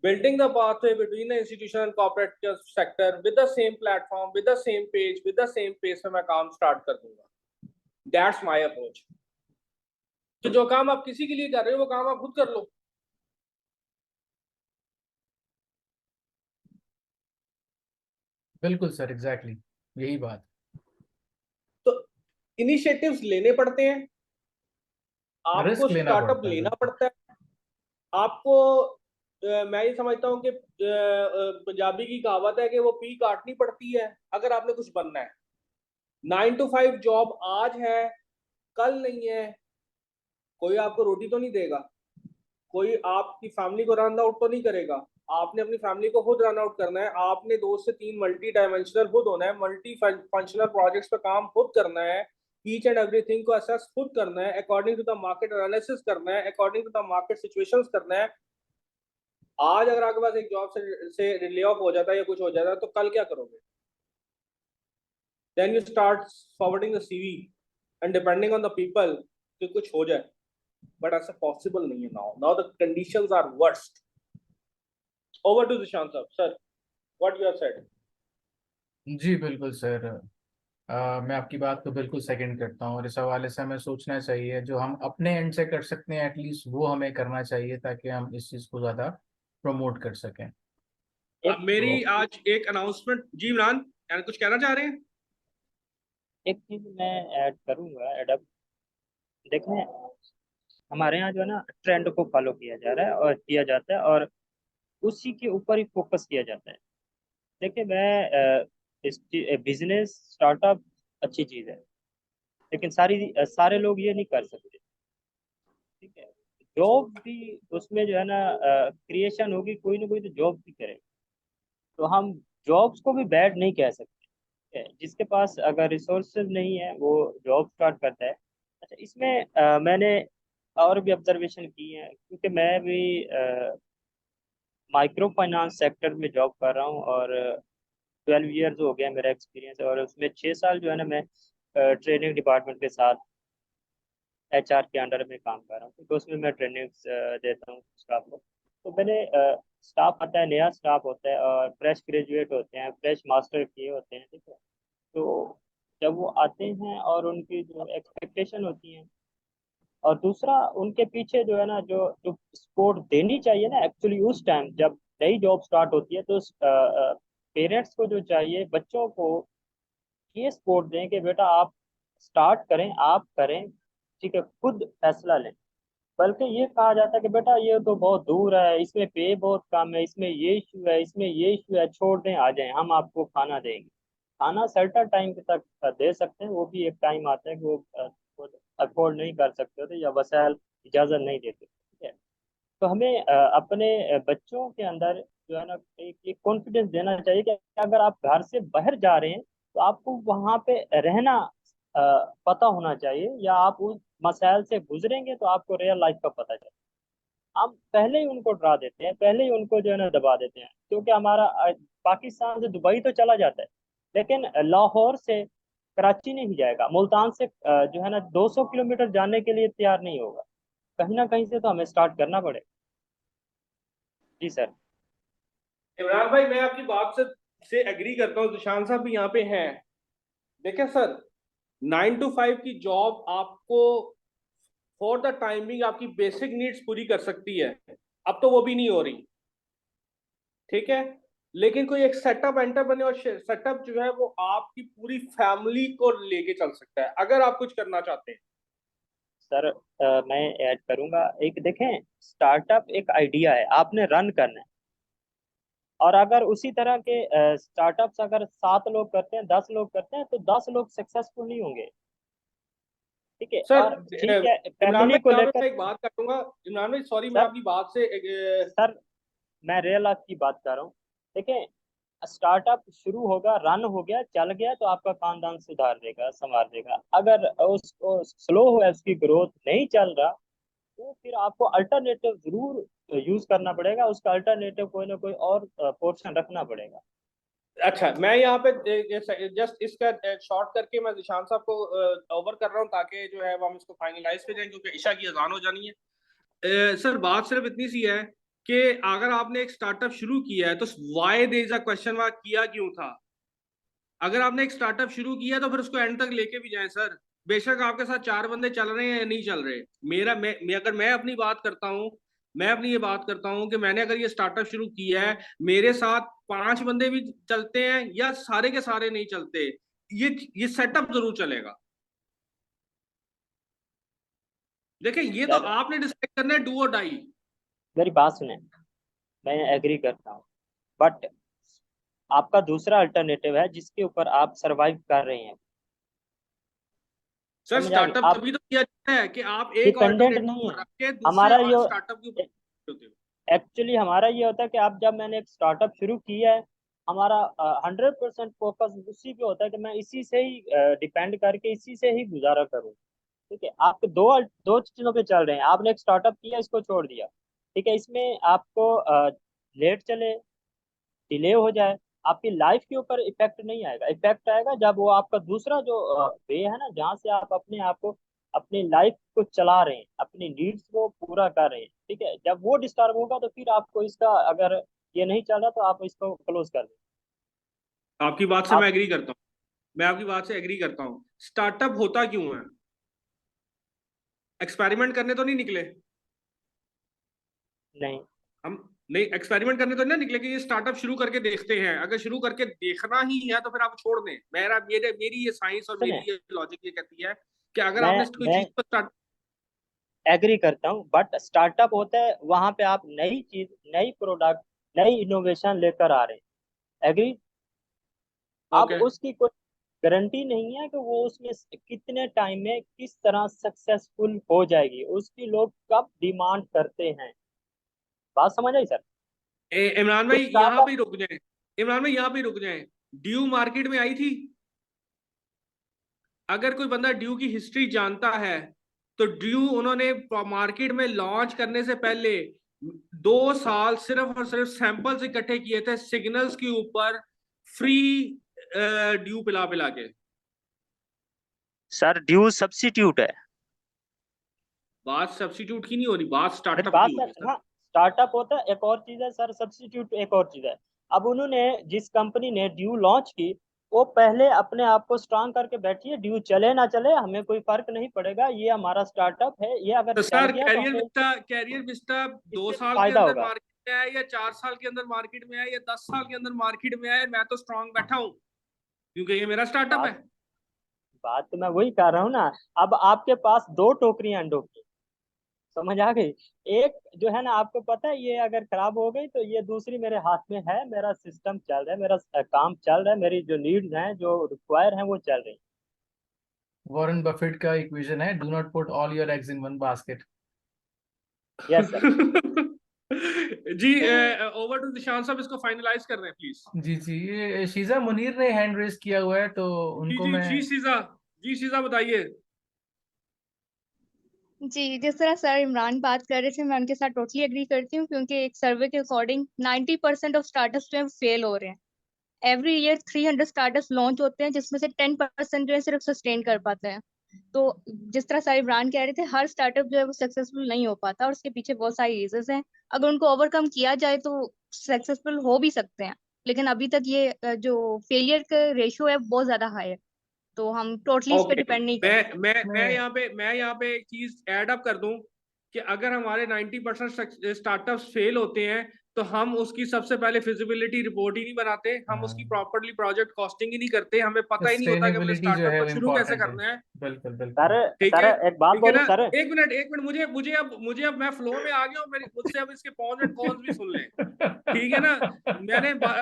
building the pathway between the institutional and corporate sector with the same platform, with the same page, with the same pace में मैं काम स्टार्ट कर दूंगा। That's my approach। तो जो काम आप किसी के लिए कर रहे हो वो काम आप खुद कर लो। बिल्कुल सर, एग्जैक्टली यही बात। तो इनिशिएटिव्स लेने पड़ते हैं, आपको रिस्क लेना स्टार्टअप पड़ता है, लेना बिल्कुल। पड़ता है। आपको मैं ये समझता हूँ कि पंजाबी की कहावत है कि वो पी काटनी पड़ती है अगर आपने कुछ बनना है। 9 to 5 जॉब आज है, कल नहीं है। कोई आपको रोटी तो नहीं देगा, कोई आपकी फैमिली को रन आउट तो नहीं करेगा। आपने अपनी फैमिली को खुद रन आउट करना है। आपने 2 से 3 मल्टी डायमेंशनल खुद होना है, मल्टी फंक्शनल प्रोजेक्ट्स पे काम खुद करना है, ईच एंड एवरीथिंग को असेस खुद करना है, according to the market analysis करना है, according to the market situations करना है। आज अगर आपके पास एक जॉब से ले ऑफ हो जाता है या कुछ हो जाता है तो कल क्या करोगे? Then you start forwarding the CV and depending on the people कि कुछ हो जाए, बट ऐसा पॉसिबल नहीं है। Now the conditions are worst. Over to Zeeshan साहब। Sir, what you have said. जी बिल्कुल सर। मैं आपकी बात को बिल्कुल सेकंड करता हूँ, और इस हवाले से हमें सोचना चाहिए जो हम अपने एंड से कर सकते हैं एटलीस्ट वो हमें करना चाहिए, ताकि हम इस चीज़ को ज़्यादा प्रमोट कर सकें। एक मेरी आज एक अनाउंसमेंट। जी इमरान, यार कुछ कहना चाह रहे हैं? एक चीज मैं ऐड करूंगा, एडअप। देखें, हमारे यहाँ जो है ना ट्रेंड को फॉलो किया जा रहा है और किया जाता है, और उसी के ऊपर ही फोकस किया जाता है। देखिए, मैं इस बिजनेस स्टार्टअप अच्छी चीज है, लेकिन सारे लोग ये नहीं कर सकते। ठीक है, जॉब भी उसमें जो है ना क्रिएशन होगी, कोई ना कोई तो जॉब भी करेगा। तो हम जॉब्स को भी बैड नहीं कह सकते। जिसके पास अगर रिसोर्सेज नहीं है वो जॉब स्टार्ट करता है। अच्छा, इसमें मैंने और भी ऑब्जर्वेशन की है, क्योंकि मैं भी माइक्रो फाइनेंस सेक्टर में जॉब कर रहा हूँ, और 12 ईयर्स हो गया मेरा एक्सपीरियंस, और उसमें 6 साल जो है ना मैं ट्रेनिंग डिपार्टमेंट के साथ HR के अंडर में काम कर रहा हूँ। तो उसमें मैं ट्रेनिंग देता हूँ स्टाफ को। तो मैंने स्टाफ आता है, नया स्टाफ होता है, और फ्रेश ग्रेजुएट होते हैं, फ्रेश मास्टर किए होते हैं, ठीक है। तो जब वो आते हैं और उनकी जो एक्सपेक्टेशन होती है, और दूसरा उनके पीछे जो है ना, जो जो सपोर्ट देनी चाहिए ना एक्चुअली उस टाइम जब नई जॉब स्टार्ट होती है, तो पेरेंट्स को जो चाहिए बच्चों को ये सपोर्ट दें कि बेटा आप स्टार्ट करें, आप करें, ठीक है, खुद फैसला लें। बल्कि ये कहा जाता है कि बेटा ये तो बहुत दूर है, इसमें पे बहुत कम है, इसमें ये इशू है, इसमें ये इशू है, छोड़ दें, आ जाएं, हम आपको खाना देंगे। खाना सर्टेन टाइम तक दे सकते हैं, वो भी एक टाइम आता है कि वो अफोर्ड नहीं कर सकते होते, या वसाइल इजाज़त नहीं देते, ठीक है। तो हमें अपने बच्चों के अंदर जो है ना एक कॉन्फिडेंस देना चाहिए कि अगर आप घर से बाहर जा रहे हैं तो आपको वहाँ पे रहना पता होना चाहिए, या आप उस मसाइल से गुजरेंगे तो आपको रियल लाइफ का पता चले। हम पहले ही उनको डरा देते हैं, पहले ही उनको जो है ना दबा देते हैं, क्योंकि हमारा पाकिस्तान से दुबई तो चला जाता है, लेकिन लाहौर से कराची नहीं जाएगा, मुल्तान से जो है ना 200 किलोमीटर जाने के लिए तैयार नहीं होगा। कहीं ना कहीं से तो हमें स्टार्ट करना पड़ेगा। जी सर। इमरान भाई, मैं आपकी बात से एग्री करता हूँ। दुशान साहब भी यहाँ पे हैं। देखिए सर, 9 to 5 की जॉब आपको फॉर द टाइमिंग आपकी बेसिक नीड्स पूरी कर सकती है। अब तो वो भी नहीं हो रही, ठीक है। लेकिन कोई एक सेटअप एंटर बने, और सेटअप जो है वो आपकी पूरी फैमिली को लेके चल सकता है, अगर आप कुछ करना चाहते हैं। सर मैं ऐड करूंगा, एक देखें, स्टार्टअप एक आइडिया है, आपने रन करना है। और अगर उसी तरह के स्टार्टअप्स अगर 7 लोग करते हैं, 10 लोग करते हैं, तो 10 लोग सक्सेसफुल नहीं होंगे, ठीक है। सर, और ठीक है, इमरान फैमिली भाई को यहाँ पे लेकर। मैं एक बात करूंगा। इमरान भाई सॉरी, मैं सर आपकी बात से सर मैं रियल लाइफ की बात कर रहा हूँ। देखिए, स्टार्टअप शुरू होगा, रन हो गया, चल गया, तो आपका खानदान सुधार देगा, संवार देगा। अगर उसको स्लो है, उसकी ग्रोथ नहीं चल रहा, तो फिर आपको अल्टरनेटिव जरूर यूज करना पड़ेगा, उसका अल्टरनेटिव कोई ना कोई और पोर्शन रखना पड़ेगा। अच्छा, मैं यहाँ पे जस्ट इसका शॉर्ट करके मैं निशान साहब को ओवर कर रहा हूँ, ताकि जो है वो हम इसको फाइनलाइज पे जाएं, क्योंकि ईशा की अजान हो जानी है। सर, बात सिर्फ इतनी सी है कि अगर आपने एक स्टार्टअप शुरू किया है तो why there is a question mark, किया क्यों था। अगर आपने एक स्टार्टअप शुरू किया तो फिर उसको एंड तक लेके भी जाएं सर। बेशक आपके साथ 4 बंदे चल रहे हैं या नहीं चल रहे। अगर मैं अपनी बात करता हूँ, मैं अपनी ये बात करता हूँ कि मैंने अगर ये स्टार्टअप शुरू किया है, मेरे साथ 5 बंदे भी चलते हैं या सारे के सारे नहीं चलते, ये सेटअप जरूर चलेगा। देखिए, ये तो सर आपने डिसाइड करना है, डू और डाई। मेरी बात सुने, मैं एग्री करता हूँ, बट आपका दूसरा अल्टरनेटिव है जिसके ऊपर आप सरवाइव कर रहे हैं। सर, समझ आ गई? स्टार्टअप आप तभी तो किया जाता है कि आप एक डिपेंडेंट नहीं ऑल्टरनेटिव है। रख के दूसरे हमारा ये स्टार्टअप के ऊपर होते हो। एक्चुअली हमारा ये होता है कि अब जब मैंने एक स्टार्टअप शुरू किया है, हमारा 100% फोकस उसी पे होता है कि मैं इसी से ही डिपेंड करके इसी से ही गुजारा करूँ, ठीक है। आप दो दो चीजों पे चल रहे हैं, आपने एक स्टार्टअप किया, इसको छोड़ दिया, ठीक है। इसमें आपको लेट चले, डिले हो जाए, आपकी लाइफ के ऊपर इफेक्ट नहीं आएगा। इफेक्ट आएगा जब वो आपका दूसरा जो वे है ना, जहाँ से आप अपने आप को, अपनी लाइफ को चला रहे हैं, अपनी नीड्स को पूरा कर रहे हैं, ठीक है, जब वो डिस्टर्ब होगा तो फिर आपको इसका, अगर ये नहीं चल रहा तो आप इसको क्लोज कर दें। आपकी बात से मैं आप एग्री करता हूँ। मैं आपकी बात से एग्री करता हूँ। स्टार्टअप होता क्यों है? एक्सपेरिमेंट करने तो नहीं निकले नहीं हम। नहीं, एक्सपेरिमेंट करने तो नहीं निकले कि ये स्टार्टअप शुरू करके देखते हैं। अगर शुरू करके देखना ही है तो फिर आप छोड़ दें। मेरी ये साइंस और सुने, मेरी ये लॉजिक ये कहती है कि अगर मैं आपने कोई मैं चीज को स्टार्ट। एग्री करता हूँ, बट स्टार्टअप होता है वहां पे आप नई चीज, नई प्रोडक्ट, नई इनोवेशन लेकर आ रहे हैं, एग्री। अब ओके, उसकी कोई गारंटी नहीं है कि वो उसमें कितने टाइम में किस तरह सक्सेसफुल हो जाएगी, उसकी लोग कब डिमांड करते हैं। बात समझ आई सर? इमरान तो भाई यहाँ पे स्टार्टअप ही रुक जाए। इमरान भाई यहाँ पे रुक जाएं, ड्यू मार्केट में आई थी? अगर कोई बंदा ड्यू की हिस्ट्री जानता है तो ड्यू उन्होंने मार्केट में लॉन्च करने से पहले 2 साल सिर्फ और सिर्फ सैंपल्स इकट्ठे किए थे सिग्नल्स के ऊपर, फ्री ड्यू पिला पिला के। सर ड्यू सब्स्टिट्यूट है। बात सब्स्टिट्यूट की नहीं हो रही, बात अरे स्टार्टअप बात की हो रही सर, है। हाँ स्टार्टअप होता है एक और चीज है सर, सब्स्टिट्यूट एक और चीज है। अब उन्होंने जिस कंपनी ने ड्यू लॉन्च की, वो पहले अपने आप को स्ट्रांग करके बैठी है, ड्यू चले ना चले हमें कोई फर्क नहीं पड़ेगा, ये हमारा स्टार्टअप है, ये अगर तो चल सर गया तो हमें कैरियर विस्टा दो इससे साल के फायदा अंदर होगा। मार्केट में आए या 4 साल के अंदर मार्केट में आए या 10 साल के अंदर मार्केट में आए, मैं तो स्ट्रांग बैठा हूं क्योंकि ये मेरा स्टार्टअप है। बात बात तो मैं वही कर रहा हूँ ना। अब आपके पास दो टोकरियां अंडों की, समझ आ गई? एक जो है ना, आपको पता है ये अगर खराब हो गई तो ये दूसरी मेरे हाथ में है, मेरा सिस्टम चल रहा है, मेरा काम चल रहा है, मेरी जो नीड्स हैं जो रिक्वायर हैं वो चल रही वॉरेन बफेट का इक्वेशन है, do not put all your eggs in one basket. है। Yes sir. जी ओवर टू निशान साहब, इसको फाइनलाइज कर रहे हैं प्लीज। जी जी, ये शीजा मुनीर ने हैंड रेस किया हुआ है, तो जी उनको जी मैं। जी सीजा बताइए। जी, जिस तरह सर इमरान बात कर रहे थे मैं उनके साथ टोटली एग्री करती हूँ, क्योंकि एक सर्वे के अकॉर्डिंग 90% ऑफ स्टार्टअप्स जो है फेल हो रहे हैं। एवरी ईयर 300 स्टार्टअप्स लॉन्च होते हैं, जिसमें से 10% जो है सिर्फ सस्टेन कर पाते हैं। तो जिस तरह सर इमरान कह रहे थे, हर स्टार्टअप जो है वो सक्सेसफुल नहीं हो पाता और उसके पीछे बहुत सारी रीजंस हैं। अगर उनको ओवरकम किया जाए तो सक्सेसफुल हो भी सकते हैं, लेकिन अभी तक ये जो फेलियर का रेशियो है बहुत ज्यादा हाई है, तो हम टोटली इस पे ओके, डिपेंड नहीं कर सकते। मैं यहाँ पे एक चीज ऐड अप कर दूं कि अगर हमारे 90% स्टार्टअप्स फेल होते हैं तो हम उसकी सबसे पहले फिजिबिलिटी रिपोर्ट ही नहीं बनाते, हम उसकी प्रॉपरली प्रोजेक्ट कॉस्टिंग ही नहीं करते, हमें पता ही नहीं होता कि हमने सस्टेनेबिलिटी जो स्टार्टअप है को वो शुरू कैसे इम्पोर्टेंट है। करना है। बिल्कुल सर बिल्कुल। ठीक सर है, एक बात ठीक है बोलूं ना? सर। एक मिनट मुझे अब मैं फ्लो में आ गया हूँ, मेरी मुझसे अब इसके कॉन्स एंड कॉन्स भी सुन लें। ठीक है ना?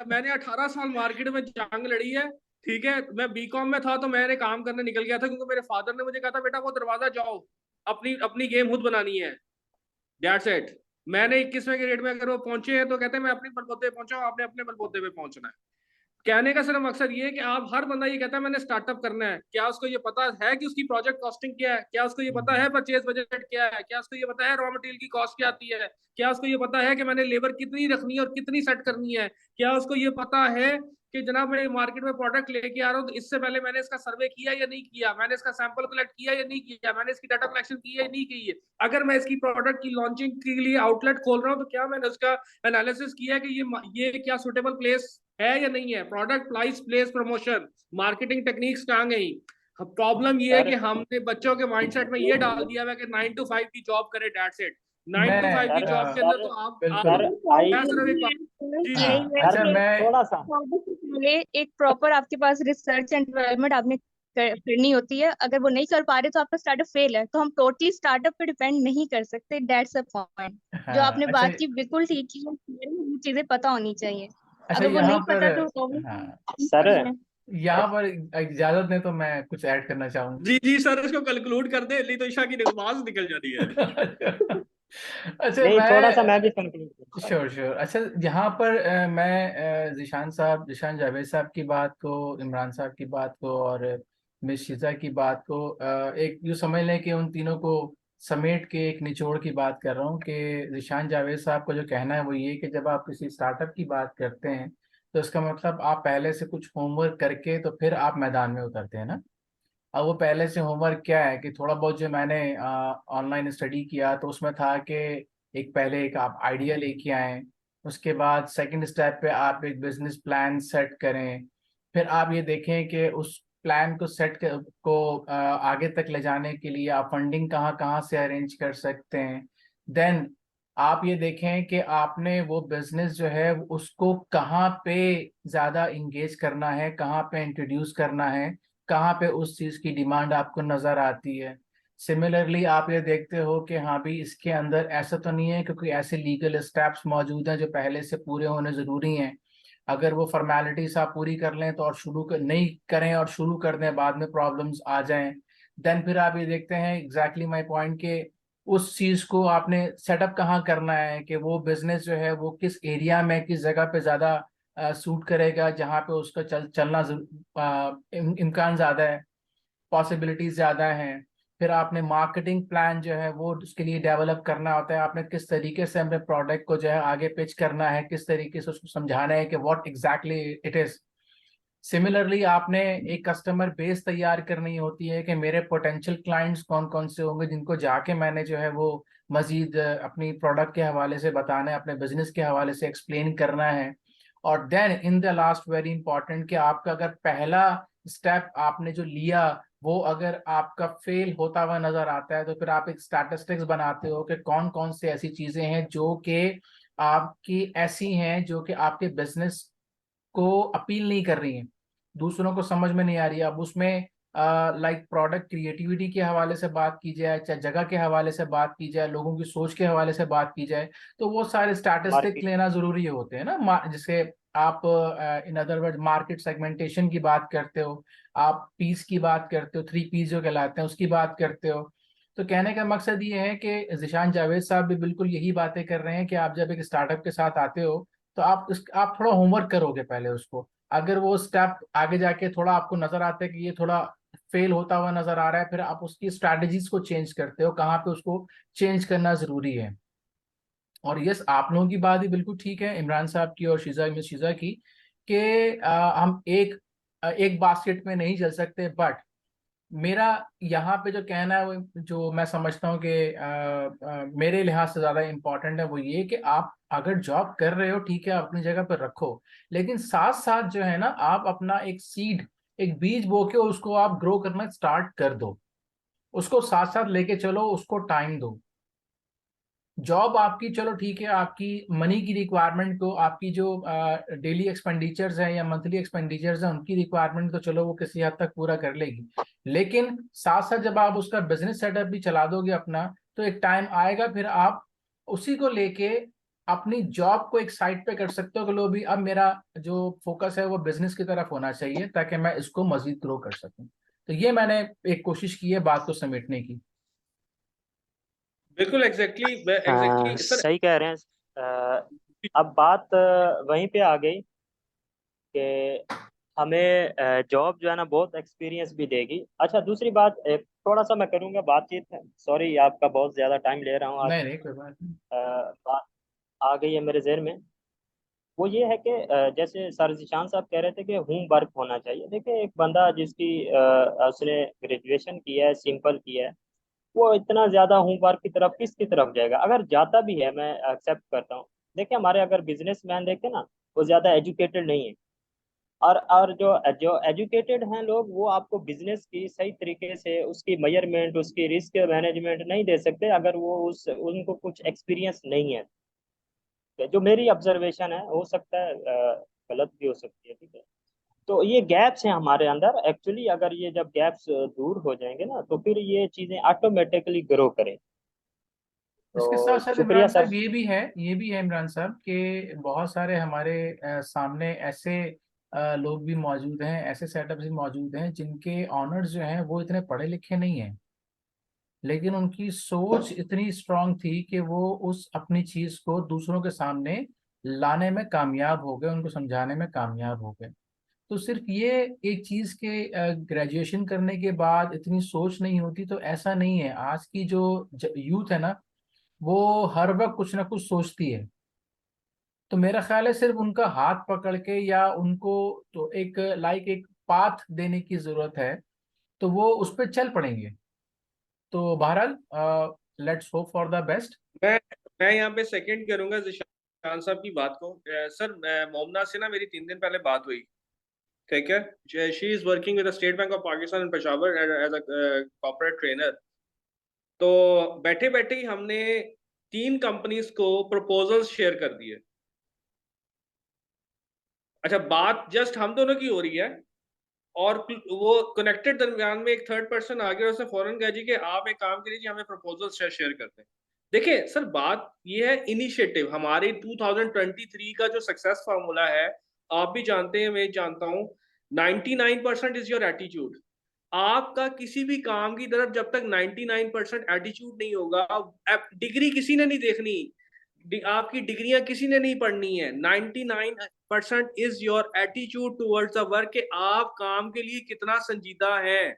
मैंने 18 साल मार्केट में जंग लड़ी है। ठीक है, मैं बीकॉम में था तो मैंने काम करने निकल गया था क्योंकि मेरे फादर ने मुझे कहा था बेटा वो दरवाजा जाओ, अपनी अपनी गेम खुद बनानी है। That's it. मैंने 21वें ग्रेड में अगर वो पहुंचे हैं तो कहते हैं मैं अपने बलबूते पे पहुंचा हूं, आपने अपने बलबूते पे पहुंचना है। कहने का सिर्फ मकसद ये है कि आप हर बंदा ये कहता है मैंने स्टार्टअप करना है, क्या उसको ये पता है कि उसकी प्रोजेक्ट कॉस्टिंग क्या है, क्या उसको ये पता है परचेज बजट क्या है, क्या उसको ये पता है रॉ मटेरियल की कॉस्ट क्या आती है, क्या उसको ये पता है कि मैंने लेबर कितनी रखनी है और कितनी सेट करनी है, क्या उसको ये पता है कि जनाब मैं मार्केट में प्रोडक्ट लेके आ रहा हूँ तो इससे पहले मैंने इसका सर्वे किया या नहीं किया, मैंने इसका सैंपल कलेक्ट किया या नहीं किया, मैंने इसकी डाटा कलेक्शन की या नहीं की है, अगर मैं इसकी प्रोडक्ट की लॉन्चिंग के लिए आउटलेट खोल रहा हूँ तो क्या मैंने उसका एनालिसिस किया कि ये क्या सुटेबल प्लेस है या नहीं है, product price place promotion marketing techniques कहाँ गई। प्रॉब्लम ये है सर कि हमने बच्चों के माइंडसेट में ये डाल दिया है कि 9 to 5 की जॉब करे, दैट्स इट। 9 to 5 की सर जॉब के अंदर सर तो आप बिल्कुल। सर आई मैं सिर्फ एक बात। जी जी यही हाँ, है अच्छा सर कि मैं। थोड़ा सा पहले एक प्रॉपर आपके पास रिसर्च एंड डेवलपमेंट आपने करनी होती है। अगर वो नहीं कर पा रहे तो आपका स्टार्टअप फेल है, तो हम टोटली स्टार्टअप पे डिपेंड नहीं कर सकते। दैट्स अ पॉइंट जो हाँ आपने अच्छा। बात की, बिल्कुल ठीक है, ये चीजें पता होनी चाहिए। अच्छा अगर वो यहाँ नहीं पर। पता तो हाँ, सर यहाँ पर इजाजत ने तो मैं कुछ ऐड करना चाहूंगा। जी सर, इसको कंक्लूड कर दे, नहीं तो ईशा की नमाज निकल जाती है। अच्छा नहीं, थोड़ा सा मैं मैं। भी कंक्लूड करूंगा। Sure sure. अच्छा यहाँ पर मैं जिशान जावेद साहब की बात को, इमरान साहब की बात को और मिस शिजा की बात को एक जो समझ लें कि उन तीनों को समेट के एक निचोड़ की बात कर रहा हूँ कि जिशान जावेद साहब का जो कहना है वो ये कि जब आप किसी स्टार्टअप की बात करते हैं तो इसका मतलब आप पहले से कुछ होमवर्क करके तो फिर आप मैदान में उतरते हैं ना। अब वो पहले से होमवर्क क्या है कि थोड़ा बहुत जो मैंने ऑनलाइन स्टडी किया तो उसमें था कि एक पहले एक आप आइडिया लेके आए, उसके बाद सेकंड स्टेप पे आप एक बिजनेस प्लान सेट करें, फिर आप ये देखें कि उस प्लान को आगे तक ले जाने के लिए आप फंडिंग कहाँ कहाँ से अरेंज कर सकते हैं। देन आप ये देखें कि आपने वो बिजनेस जो है उसको कहाँ पे ज़्यादा इंगेज करना है, कहाँ पे इंट्रोड्यूस करना है, कहाँ पे उस चीज की डिमांड आपको नजर आती है। सिमिलरली आप ये देखते हो कि हाँ भी इसके अंदर ऐसा तो नहीं है क्योंकि ऐसे लीगल स्टेप्स मौजूद हैं जो पहले से पूरे होने जरूरी हैं, अगर वो फॉर्मेलिटीज आप पूरी कर लें तो और नहीं करें और शुरू कर दें बाद में प्रॉब्लम्स आ जाएं। देन फिर आप ये देखते हैं एग्जैक्टली माय पॉइंट के उस चीज को आपने सेटअप कहाँ करना है कि वो बिजनेस जो है वो किस एरिया में किस जगह पे ज्यादा सूट करेगा, जहाँ पे उसका चलना इम्कान ज़्यादा है, पॉसिबिलिटीज ज़्यादा हैं। फिर आपने मार्केटिंग प्लान जो है वो उसके लिए डेवलप करना होता है, आपने किस तरीके से अपने प्रोडक्ट को जो है आगे पिच करना है, किस तरीके से उसको समझाना है कि what exactly it is. Similarly आपने एक कस्टमर बेस तैयार करनी होती है कि मेरे पोटेंशियल क्लाइंट्स कौन कौन से होंगे, जिनको जाके मैंने जो है वो मजीद अपनी प्रोडक्ट के हवाले से बताना है, अपने बिजनेस के हवाले से एक्सप्लेन करना है। और then in the last very important कि आपका अगर पहला स्टेप आपने जो लिया वो अगर आपका फेल होता हुआ नजर आता है, तो फिर आप एक स्टैटिस्टिक्स बनाते हो कि कौन कौन से ऐसी चीजें हैं जो कि आपकी ऐसी हैं जो कि आपके बिजनेस को अपील नहीं कर रही हैं, दूसरों को समझ में नहीं आ रही है। अब उसमें लाइक प्रोडक्ट क्रिएटिविटी के हवाले से बात की जाए, चाहे जगह के हवाले से बात की जाए, लोगों की सोच के हवाले से बात की जाए, तो वो सारे स्टैटिस्टिक मार्केट। लेना जरूरी होते हैं ना। जिसे आप in other word market segmentation की बात करते हो, आप पीस की बात करते हो, 3 पीस जो कहलाते हैं उसकी बात करते हो। तो कहने का मकसद ये है कि जिशान जावेद साहब भी बिल्कुल यही बातें कर रहे हैं कि आप जब एक स्टार्टअप के साथ आते हो तो आप थोड़ा होमवर्क करोगे पहले उसको। अगर वो स्टेप आगे जाके थोड़ा आपको नजर आता है कि ये थोड़ा फेल होता हुआ नजर आ रहा है, फिर आप उसकी स्ट्रैटेजीज को चेंज करते हो, कहाँ पे उसको चेंज करना जरूरी है। और यस, आप लोगों की बात ही बिल्कुल ठीक है, इमरान साहब की और मिस शीजा की, कि हम एक बास्केट में नहीं चल सकते। बट मेरा यहाँ पे जो कहना है वो जो मैं समझता हूँ कि मेरे लिहाज से ज्यादा इम्पोर्टेंट है वो ये कि आप अगर जॉब कर रहे हो ठीक है, अपनी जगह पर रखो, लेकिन साथ साथ जो है ना आप अपना एक सीड, एक बीज बो के उसको आप ग्रो करना स्टार्ट कर दो, उसको साथ साथ लेके चलो, उसको टाइम दो। जॉब आपकी चलो ठीक है, आपकी मनी की रिक्वायरमेंट को, आपकी जो डेली एक्सपेंडिचर्स है या मंथली एक्सपेंडिचर्स है उनकी रिक्वायरमेंट तो चलो वो किसी हद तक पूरा कर लेगी, लेकिन साथ साथ जब आप उसका बिजनेस सेटअप भी चला दोगे अपना, तो एक टाइम आएगा फिर आप उसी को लेके अपनी जॉब को एक साइड पे कर सकते हो कि लो भी अब मेरा जो फोकस है वो बिजनेस की तरफ होना चाहिए ताकि मैं इसको मजीद ग्रो कर सकूं। तो ये मैंने एक कोशिश की है बात को समेटने की। बिल्कुल एग्जैक्टली सर। सही कह रहे हैं। अब बात वहीं पे आ गई कि हमें जॉब जो है ना बहुत एक्सपीरियंस भी देगी। अच्छा, दूसरी बात, एक थोड़ा सा मैं करूंगा बातचीत, सॉरी आपका बहुत ज़्यादा टाइम ले रहा हूँ आज। नहीं नहीं, कोई बात नहीं। बात आ गई है मेरे जहन में, वो ये है कि जैसे सर जिशान साहब कह रहे थे कि होम वर्क होना चाहिए। देखिए, एक बंदा जिसकी उसने ग्रेजुएशन किया है, सिंपल किया है, वो इतना ज्यादा होमवर्क की तरफ किसकी तरफ जाएगा? अगर जाता भी है, मैं एक्सेप्ट करता हूँ। देखिए, हमारे अगर बिजनेसमैन देखे ना, वो ज्यादा एजुकेटेड नहीं है। और जो जो एजुकेटेड हैं लोग, वो आपको बिजनेस की सही तरीके से उसकी मेजरमेंट, उसकी रिस्क मैनेजमेंट नहीं दे सकते अगर वो उस उनको कुछ एक्सपीरियंस नहीं है। जो मेरी ऑब्जर्वेशन है, हो सकता है गलत भी हो सकती है, ठीक है। तो ये गैप्स हैं हमारे अंदर एक्चुअली। अगर ये जब गैप्स दूर हो जाएंगे ना, तो फिर ये चीजें ऑटोमेटिकली ग्रो करें। इसके साथ तो साथ शुक्रिया इमरान सर। साहब ये भी है इमरान साहब कि बहुत सारे हमारे सामने ऐसे लोग भी मौजूद हैं, ऐसे सेटअप्स भी मौजूद हैं जिनके ऑनर्स जो हैं वो इतने पढ़े लिखे नहीं हैं, लेकिन उनकी सोच इतनी स्ट्रांग थी कि वो उस अपनी चीज को दूसरों के सामने लाने में कामयाब हो गए, उनको समझाने में कामयाब हो गए। तो सिर्फ ये एक चीज के ग्रेजुएशन करने के बाद इतनी सोच नहीं होती, तो ऐसा नहीं है। आज की जो यूथ है ना, वो हर वक्त कुछ ना कुछ सोचती है। तो मेरा ख्याल है सिर्फ उनका हाथ पकड़ के या उनको तो एक लाइक एक पाथ देने की जरूरत है, तो वो उस पर चल पड़ेंगे। तो बहरहाल let's hope for the best. मैं मैं यहाँ पे सेकंड करूंगा जिशान साहब की बात को। सर, मोमना से ना मेरी 3 दिन पहले बात हुई, ठीक है। She is working with the State Bank of Pakistan in Peshawar as a corporate trainer. तो बैठे बैठे ही हमने 3 कंपनीज को प्रपोजल्स शेयर कर दिए। अच्छा, बात जस्ट हम दोनों की हो रही है, और वो कनेक्टेड दरमियान में एक थर्ड पर्सन आ गया, उसने फौरन कहा जी कि आप एक काम करिए, हमें प्रपोजल शेयर करते हैं। देखिए सर, बात ये है इनिशिएटिव। हमारे 2023 का जो सक्सेस फार्मूला है, आप भी जानते हैं, मैं जानता हूं, 99% इज योर एटीट्यूड। आपका किसी भी काम की तरफ जब तक 99% एटीट्यूड नहीं होगा, डिग्री किसी ने नहीं देखनी, आपकी डिग्रियां किसी ने नहीं पढ़नी है। 99% is your attitude towards the work, के आप काम के लिए कितना संजीदा है।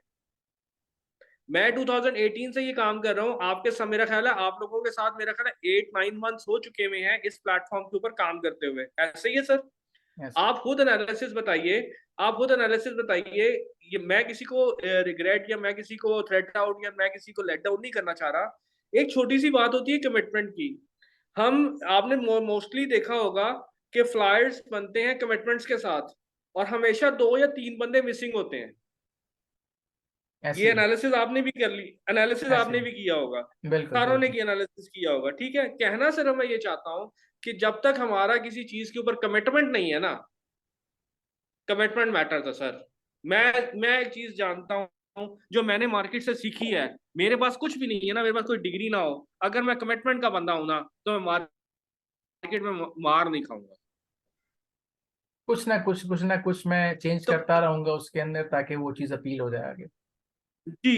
मैं 2018 से ये काम कर रहा हूँ, आपके साथ मेरा ख्याल है आप लोगों के साथ मेरा ख्याल है 8-9 मंथ्स हो चुके हुए हैं इस प्लेटफॉर्म के ऊपर काम करते हुए, ऐसे ही है सर? Yes. आप खुद एनालिसिस बताइए, आप खुद एनालिसिस बताइए। ये मैं किसी को रिग्रेट या मैं किसी को थ्रेट आउट या मैं किसी को लेट डाउन नहीं करना चाह रहा। एक छोटी सी बात होती है कमिटमेंट की। हम आपने मोस्टली देखा होगा कि फ्लायर्स बनते हैं कमिटमेंट्स के साथ और हमेशा 2 या 3 बंदे मिसिंग होते हैं। ऐसे ये ही, एनालिसिस आपने भी कर ली, एनालिसिस ऐसे आपने ही, भी किया होगा, बिल्कुल सारों ने बिल्कुल। की एनालिसिस किया होगा। ठीक है, कहना सिर्फ मैं ये चाहता हूं कि जब तक हमारा किसी चीज के ऊपर कमिटमेंट नहीं है ना, कमिटमेंट मैटर था सर। मैं एक चीज जानता हूँ जो मैंने मार्केट से सीखी है, मेरे पास कुछ भी नहीं है ना, मेरे पास कोई डिग्री ना हो, अगर मैं कमिटमेंट का बंदा हूं ना तो मैं मार्केट में मार नहीं खाऊंगा। कुछ ना कुछ मैं चेंज तो करता रहूंगा उसके अंदर, ताकि वो चीज अपील हो जाए आगे। जी,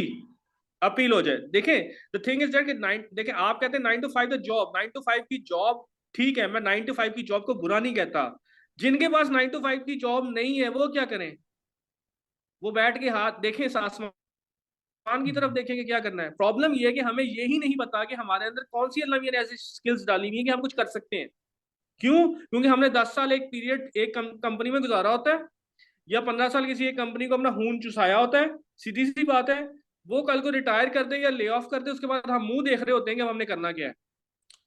अपील हो जाए। देखें, द थिंग इज दैट कि देखें, आप कहते हैं 9 to 5 द जॉब, 9 to 5 की जॉब ठीक है, मैं 9 to 5 की जॉब को बुरा नहीं कहता। जिनके पास 9 to 5 की जॉब नहीं है वो क्या करें? वो बैठ के हाथ देखें, आसमान की तरफ देखेंगे, क्या करना है। प्रॉब्लम ये है कि हमें ये ही नहीं पता कि हमारे अंदर कौन सी अल्लाह ने ऐसी स्किल्स डाली हुई है कि हम कुछ कर सकते हैं। क्यों? क्योंकि हमने 10 साल एक पीरियड एक कंपनी में गुजारा होता है, या 15 साल किसी एक कंपनी को अपना खून चुसाया होता है। सीधी सी बात है, वो कल को रिटायर कर दे या ले ऑफ कर दे, उसके बाद हम मुंह देख रहे होते हैं कि हमने करना क्या है,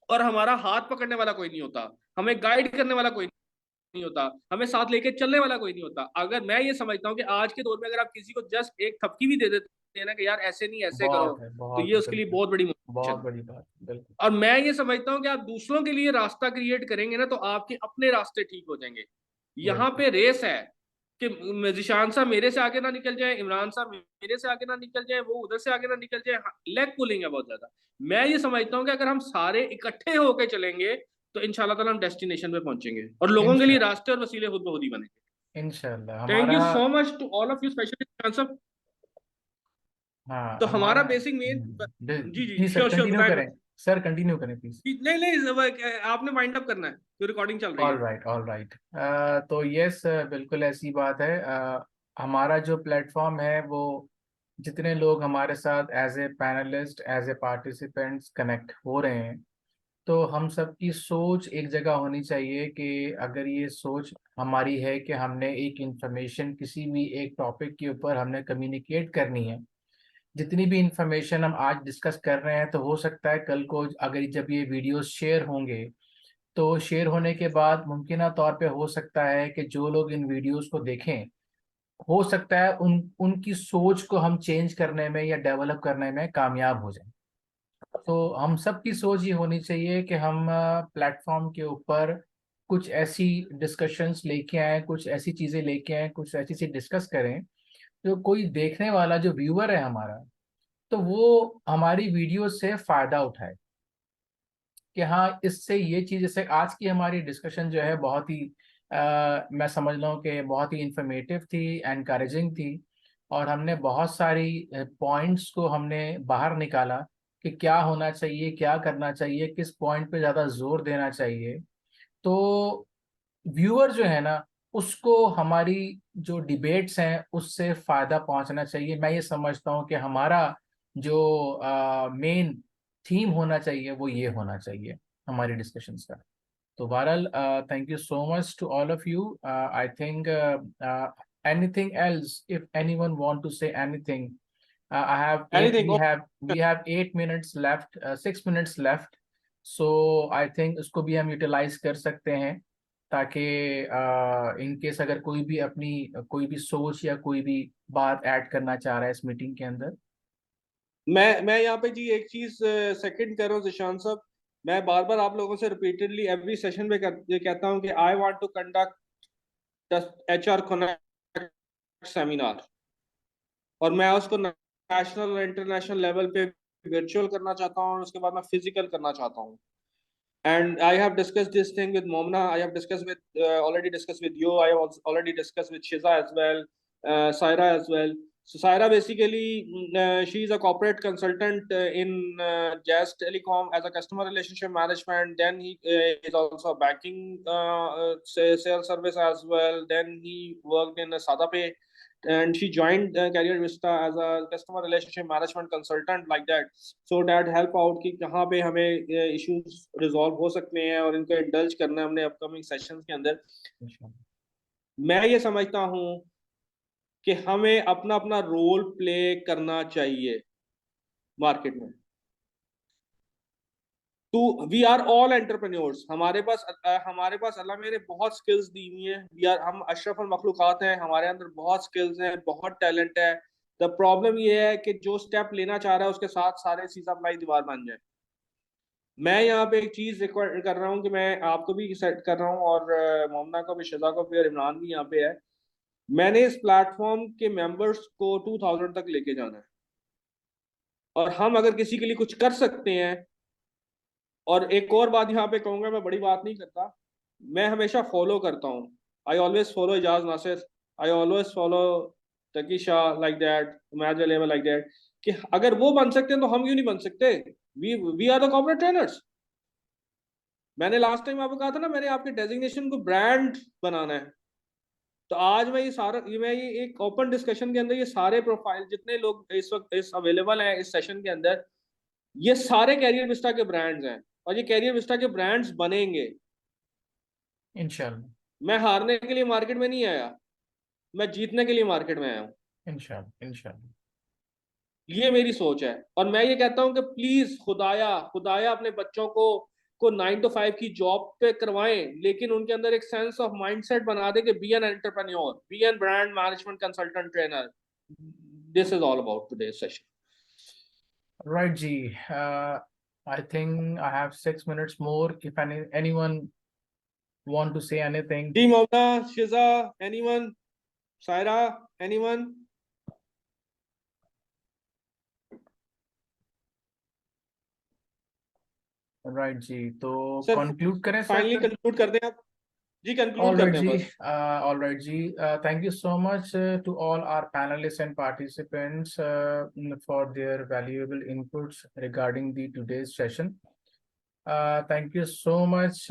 और हमारा हाथ पकड़ने वाला कोई नहीं होता, हमें गाइड करने वाला कोई नहीं होता, हमें साथ लेके चलने वाला कोई नहीं होता। अगर मैं ये समझता हूँ कि आज के दौर में अगर आप किसी को जस्ट एक थपकी भी दे देते हैं ना कि यार ऐसे नहीं ऐसे करो, बहुत है, तो बहुत ये है, उसके लिए बिल्कुल। बहुत बड़ी बहुत मोटिवेशन। बड़ी बात, बिल्कुल। और मैं ये समझता हूँ कि आप दूसरों के लिए रास्ता क्रिएट करेंगे ना तो आपके अपने रास्ते ठीक हो जाएंगे। यहाँ बिल्कुल। पे रेस है कि जिशान साहब मेरे से आगे ना निकल जाए, इमरान साहब मेरे से आगे ना निकल जाए, वो उधर से आगे ना निकल जाए, लेग पुलिंग है बहुत ज्यादा। मैं ये समझता हूँ कि अगर हम सारे इकट्ठे होकर चलेंगे तो इंशाल्लाह ताला हम डेस्टिनेशन पे पहुंचेंगे और लोगों के लिए इंशा रास्ते और वसीले खुद ब खुद ही बनेंगे। इंशाल्लाह थैंक हमारा। You so much to all of you, specially Zeeshan साहब। हाँ, तो हमारा हमारा। बेसिक मेन, जी जी, जी सर, श्योर श्योर, कंटिन्यू बताएं करें। सर कंटिन्यू करें प्लीज। नहीं नहीं, आपने वाइंड अप करना है, तो रिकॉर्डिंग चल रही ऑल है। Right, all right. तो यस, बिल्कुल ऐसी बात है। हमारा जो प्लेटफॉर्म है वो, जितने लोग हमारे साथ as a panelist, as a participants connect हो रहे हैं, तो हम सब की सोच एक जगह होनी चाहिए कि अगर ये सोच हमारी है कि हमने एक इंफॉर्मेशन किसी भी एक टॉपिक के ऊपर हमने कम्युनिकेट करनी है, जितनी भी इंफॉर्मेशन हम आज डिस्कस कर रहे हैं, तो हो सकता है कल को अगर जब ये वीडियोस शेयर होंगे, तो शेयर होने के बाद मुमकिन तौर पे हो सकता है कि जो लोग इन वीडियोस को देखें, हो सकता है उनकी सोच को हम चेंज करने में या डेवलप करने में कामयाब हो जाएं। तो हम सब की सोच ये होनी चाहिए कि हम प्लेटफॉर्म के ऊपर कुछ ऐसी डिस्कशंस लेके आए, कुछ ऐसी चीज़ें लेके आए, कुछ ऐसी चीज़ डिस्कस करें जो कोई देखने वाला जो व्यूअर है हमारा, तो वो हमारी वीडियो से फ़ायदा उठाए। कि हाँ, इससे ये चीज़, जैसे आज की हमारी डिस्कशन जो है बहुत ही मैं समझ रहा हूँ कि बहुत ही इंफॉर्मेटिव थी, एनकरेजिंग थी, और हमने बहुत सारी पॉइंट्स को हमने बाहर निकाला कि क्या होना चाहिए, क्या करना चाहिए, किस पॉइंट पे ज़्यादा जोर देना चाहिए। तो व्यूअर जो है ना, उसको हमारी जो डिबेट्स हैं उससे फ़ायदा पहुंचना चाहिए। मैं ये समझता हूँ कि हमारा जो मेन थीम होना चाहिए वो ये होना चाहिए हमारी डिस्कशंस का। तो बहरहाल, thank you so much to all of you. I think anything else, if anyone want to say anything, I have eight anything. we have 8 minutes left, 6 minutes left, so I think उसको भी हम utilise कर सकते हैं, ताकि in case अगर कोई भी अपनी कोई भी सोच या कोई भी बात ऐड करना चाह रहा है इस मीटिंग के अंदर। मैं यहाँ पे जी एक चीज सेकंड कर रहा हूँ जिशान साहब। मैं बार बार आप लोगों से रिपीटेडली एवरी सेशन में ये कहता हूँ कि I want to conduct the HR connect seminar, और मैं उसको नेशनल और इंटरनेशनल लेवल पे वर्चुअल करना चाहता हूँ, और उसके बाद मैं फिजिकल करना चाहता हूँ। And I have discussed this thing with Momna. I have discussed already discussed with you. I have already discussed with Shiza as well, Saira as well. So Saira basically, she is a corporate consultant in Jazz Telecom as a customer relationship management. Then he is also a banking sales service as well. Then he worked in SadaPay, and she joined Career Vista as a customer relationship management consultant like that. So that help out कि कहाँ पे हमें issues resolve हो सकते हैं और इनको indulge करना है हमने upcoming sessions के अंदर. मैं ये समझता हूँ कि हमें अपना अपना रोल प्ले करना चाहिए मार्केट में. तो वी आर ऑल एंटरप्रेन्योर्स. हमारे पास अल्लाह मेरे बहुत स्किल्स दी हुई हैं. हम अशरफ मखलूकात हैं. हमारे अंदर बहुत स्किल्स हैं, बहुत टैलेंट है. द प्रॉब्लम ये है कि जो स्टेप लेना चाह रहा है उसके साथ सारे सीसा अपलाई दीवार बन जाए. मैं यहाँ पे एक चीज रिक्वायर कर रहा हूँ कि मैं आपको भी सेट कर रहा हूँ और मोमना को भी, शिजा को भी और इमरान भी यहाँ पे है. मैंने इस प्लेटफॉर्म के मेंबर्स को 2000 तक लेके जाना है. और हम अगर किसी के लिए कुछ कर सकते हैं, और एक और बात यहाँ पे कहूंगा, मैं बड़ी बात नहीं करता, मैं हमेशा फॉलो करता हूँ. I always follow Ijaz Nasir, I always follow Taqi Shah like that, mass level like that, कि अगर वो बन सकते हैं तो हम क्यों नहीं बन सकते. We are the corporate trainers. मैंने लास्ट टाइम आपको कहा था ना, मैंने आपके डेजिग्नेशन को ब्रांड बनाना है. तो आज मैं ये एक ओपन डिस्कशन के अंदर ये सारे प्रोफाइल जितने लोग इस वक्त इस अवेलेबल हैं इस सेशन के अंदर, ये सारे कैरियर विस्टा के ब्रांड्स हैं और ये कैरियर विस्टा के ब्रांड्स बनेंगे इंशाल्लाह. मैं हारने के लिए मार्केट में नहीं आया, मैं जीतने के लिए मार्केट में आया हूँ. इंशाल्लाह. इंशाल्लाह. ये मेरी सोच है. और मैं ये कहता हूँ कि प्लीज खुदाया अपने बच्चों को 9 to 5 की जॉब पे करवाएं, लेकिन उनके अंदर एक सेंस ऑफ माइंडसेट बना दे कि be an entrepreneur, be an brand management consultant trainer. This is all about today's session. Right, Ji. I think I have 6 minutes more. If anyone want to say anything. जी Momna, Shiza, anyone, Saira, anyone. Right जी, तो sir conclude करें sir. Finally conclude कर दें आप जी, conclude All कर right, दें Ji. बस. All right, Ji. Thank you so much to all our panelists and participants for their valuable inputs regarding the today's session. Thank you so much.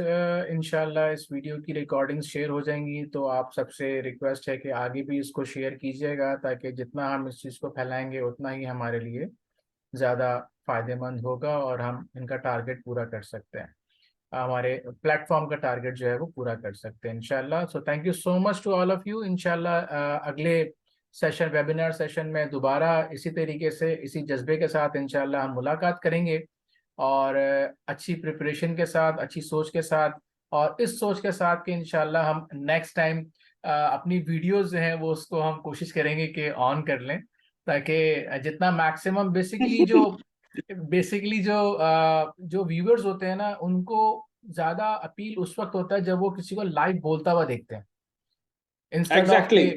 इंशाल्लाह इस video की रिकॉर्डिंग शेयर हो जाएंगी, तो आप सबसे रिक्वेस्ट है कि आगे भी इसको शेयर कीजिएगा, ताकि जितना हम इस चीज़ को फैलाएंगे उतना ही हमारे लिए ज़्यादा फायदेमंद होगा और हम इनका टारगेट पूरा कर सकते हैं, हमारे प्लेटफॉर्म का टारगेट जो है वो पूरा कर सकते हैं इंशाल्लाह. So thank you so much to all of you. इंशाल्लाह अगले सेशन, वेबिनार सेशन में दोबारा इसी तरीके से, इसी जज्बे के साथ इंशाल्लाह हम मुलाकात करेंगे, और अच्छी प्रिपरेशन के साथ, अच्छी सोच के साथ, और इस सोच के साथ कि इंशाल्लाह हम नेक्स्ट टाइम अपनी वीडियोस जो हैं वो उसको हम कोशिश करेंगे कि ऑन कर लें, ताकि जितना मैक्सिमम बेसिकली जो व्यूअर्स होते हैं ना, उनको ज़्यादा अपील उस वक्त होता है जब वो किसी को लाइव बोलता हुआ देखते हैं, इंस्टेड ऑफ एग्जैक्टली.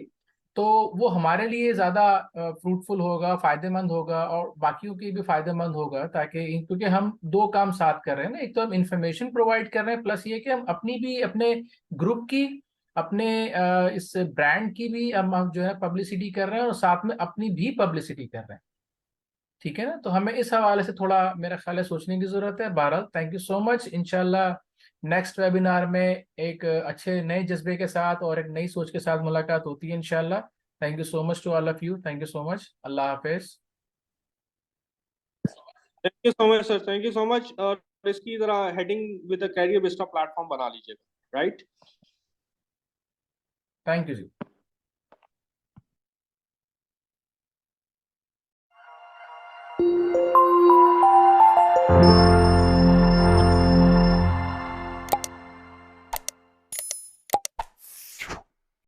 तो वो हमारे लिए ज़्यादा फ्रूटफुल होगा, फायदेमंद होगा, और बाकियों के भी फायदेमंद होगा, ताकि क्योंकि हम दो काम साथ कर रहे हैं ना, एक तो हम इंफॉर्मेशन प्रोवाइड कर रहे हैं, प्लस ये कि हम अपनी भी, अपने ग्रुप की, अपने इस ब्रांड की भी हम जो है पब्लिसिटी कर रहे हैं, और साथ में अपनी भी पब्लिसिटी कर रहे हैं. ठीक है ना. तो हमें इस हवाले से थोड़ा, मेरा ख्याल है, सोचने की जरूरत है. बहरहाल थैंक यू सो मच. इंशाल्लाह नेक्स्ट वेबिनार में एक अच्छे नए जज्बे के साथ और एक नई सोच के साथ मुलाकात होती है इंशाल्लाह. Thank you so much to all of you. Thank you so much. अल्लाह हाफिज. Thank you so much sir, thank you so much. और इसकी जरा heading with the Career Vista platform बना लीजिएगा. राइट. Thank you ji.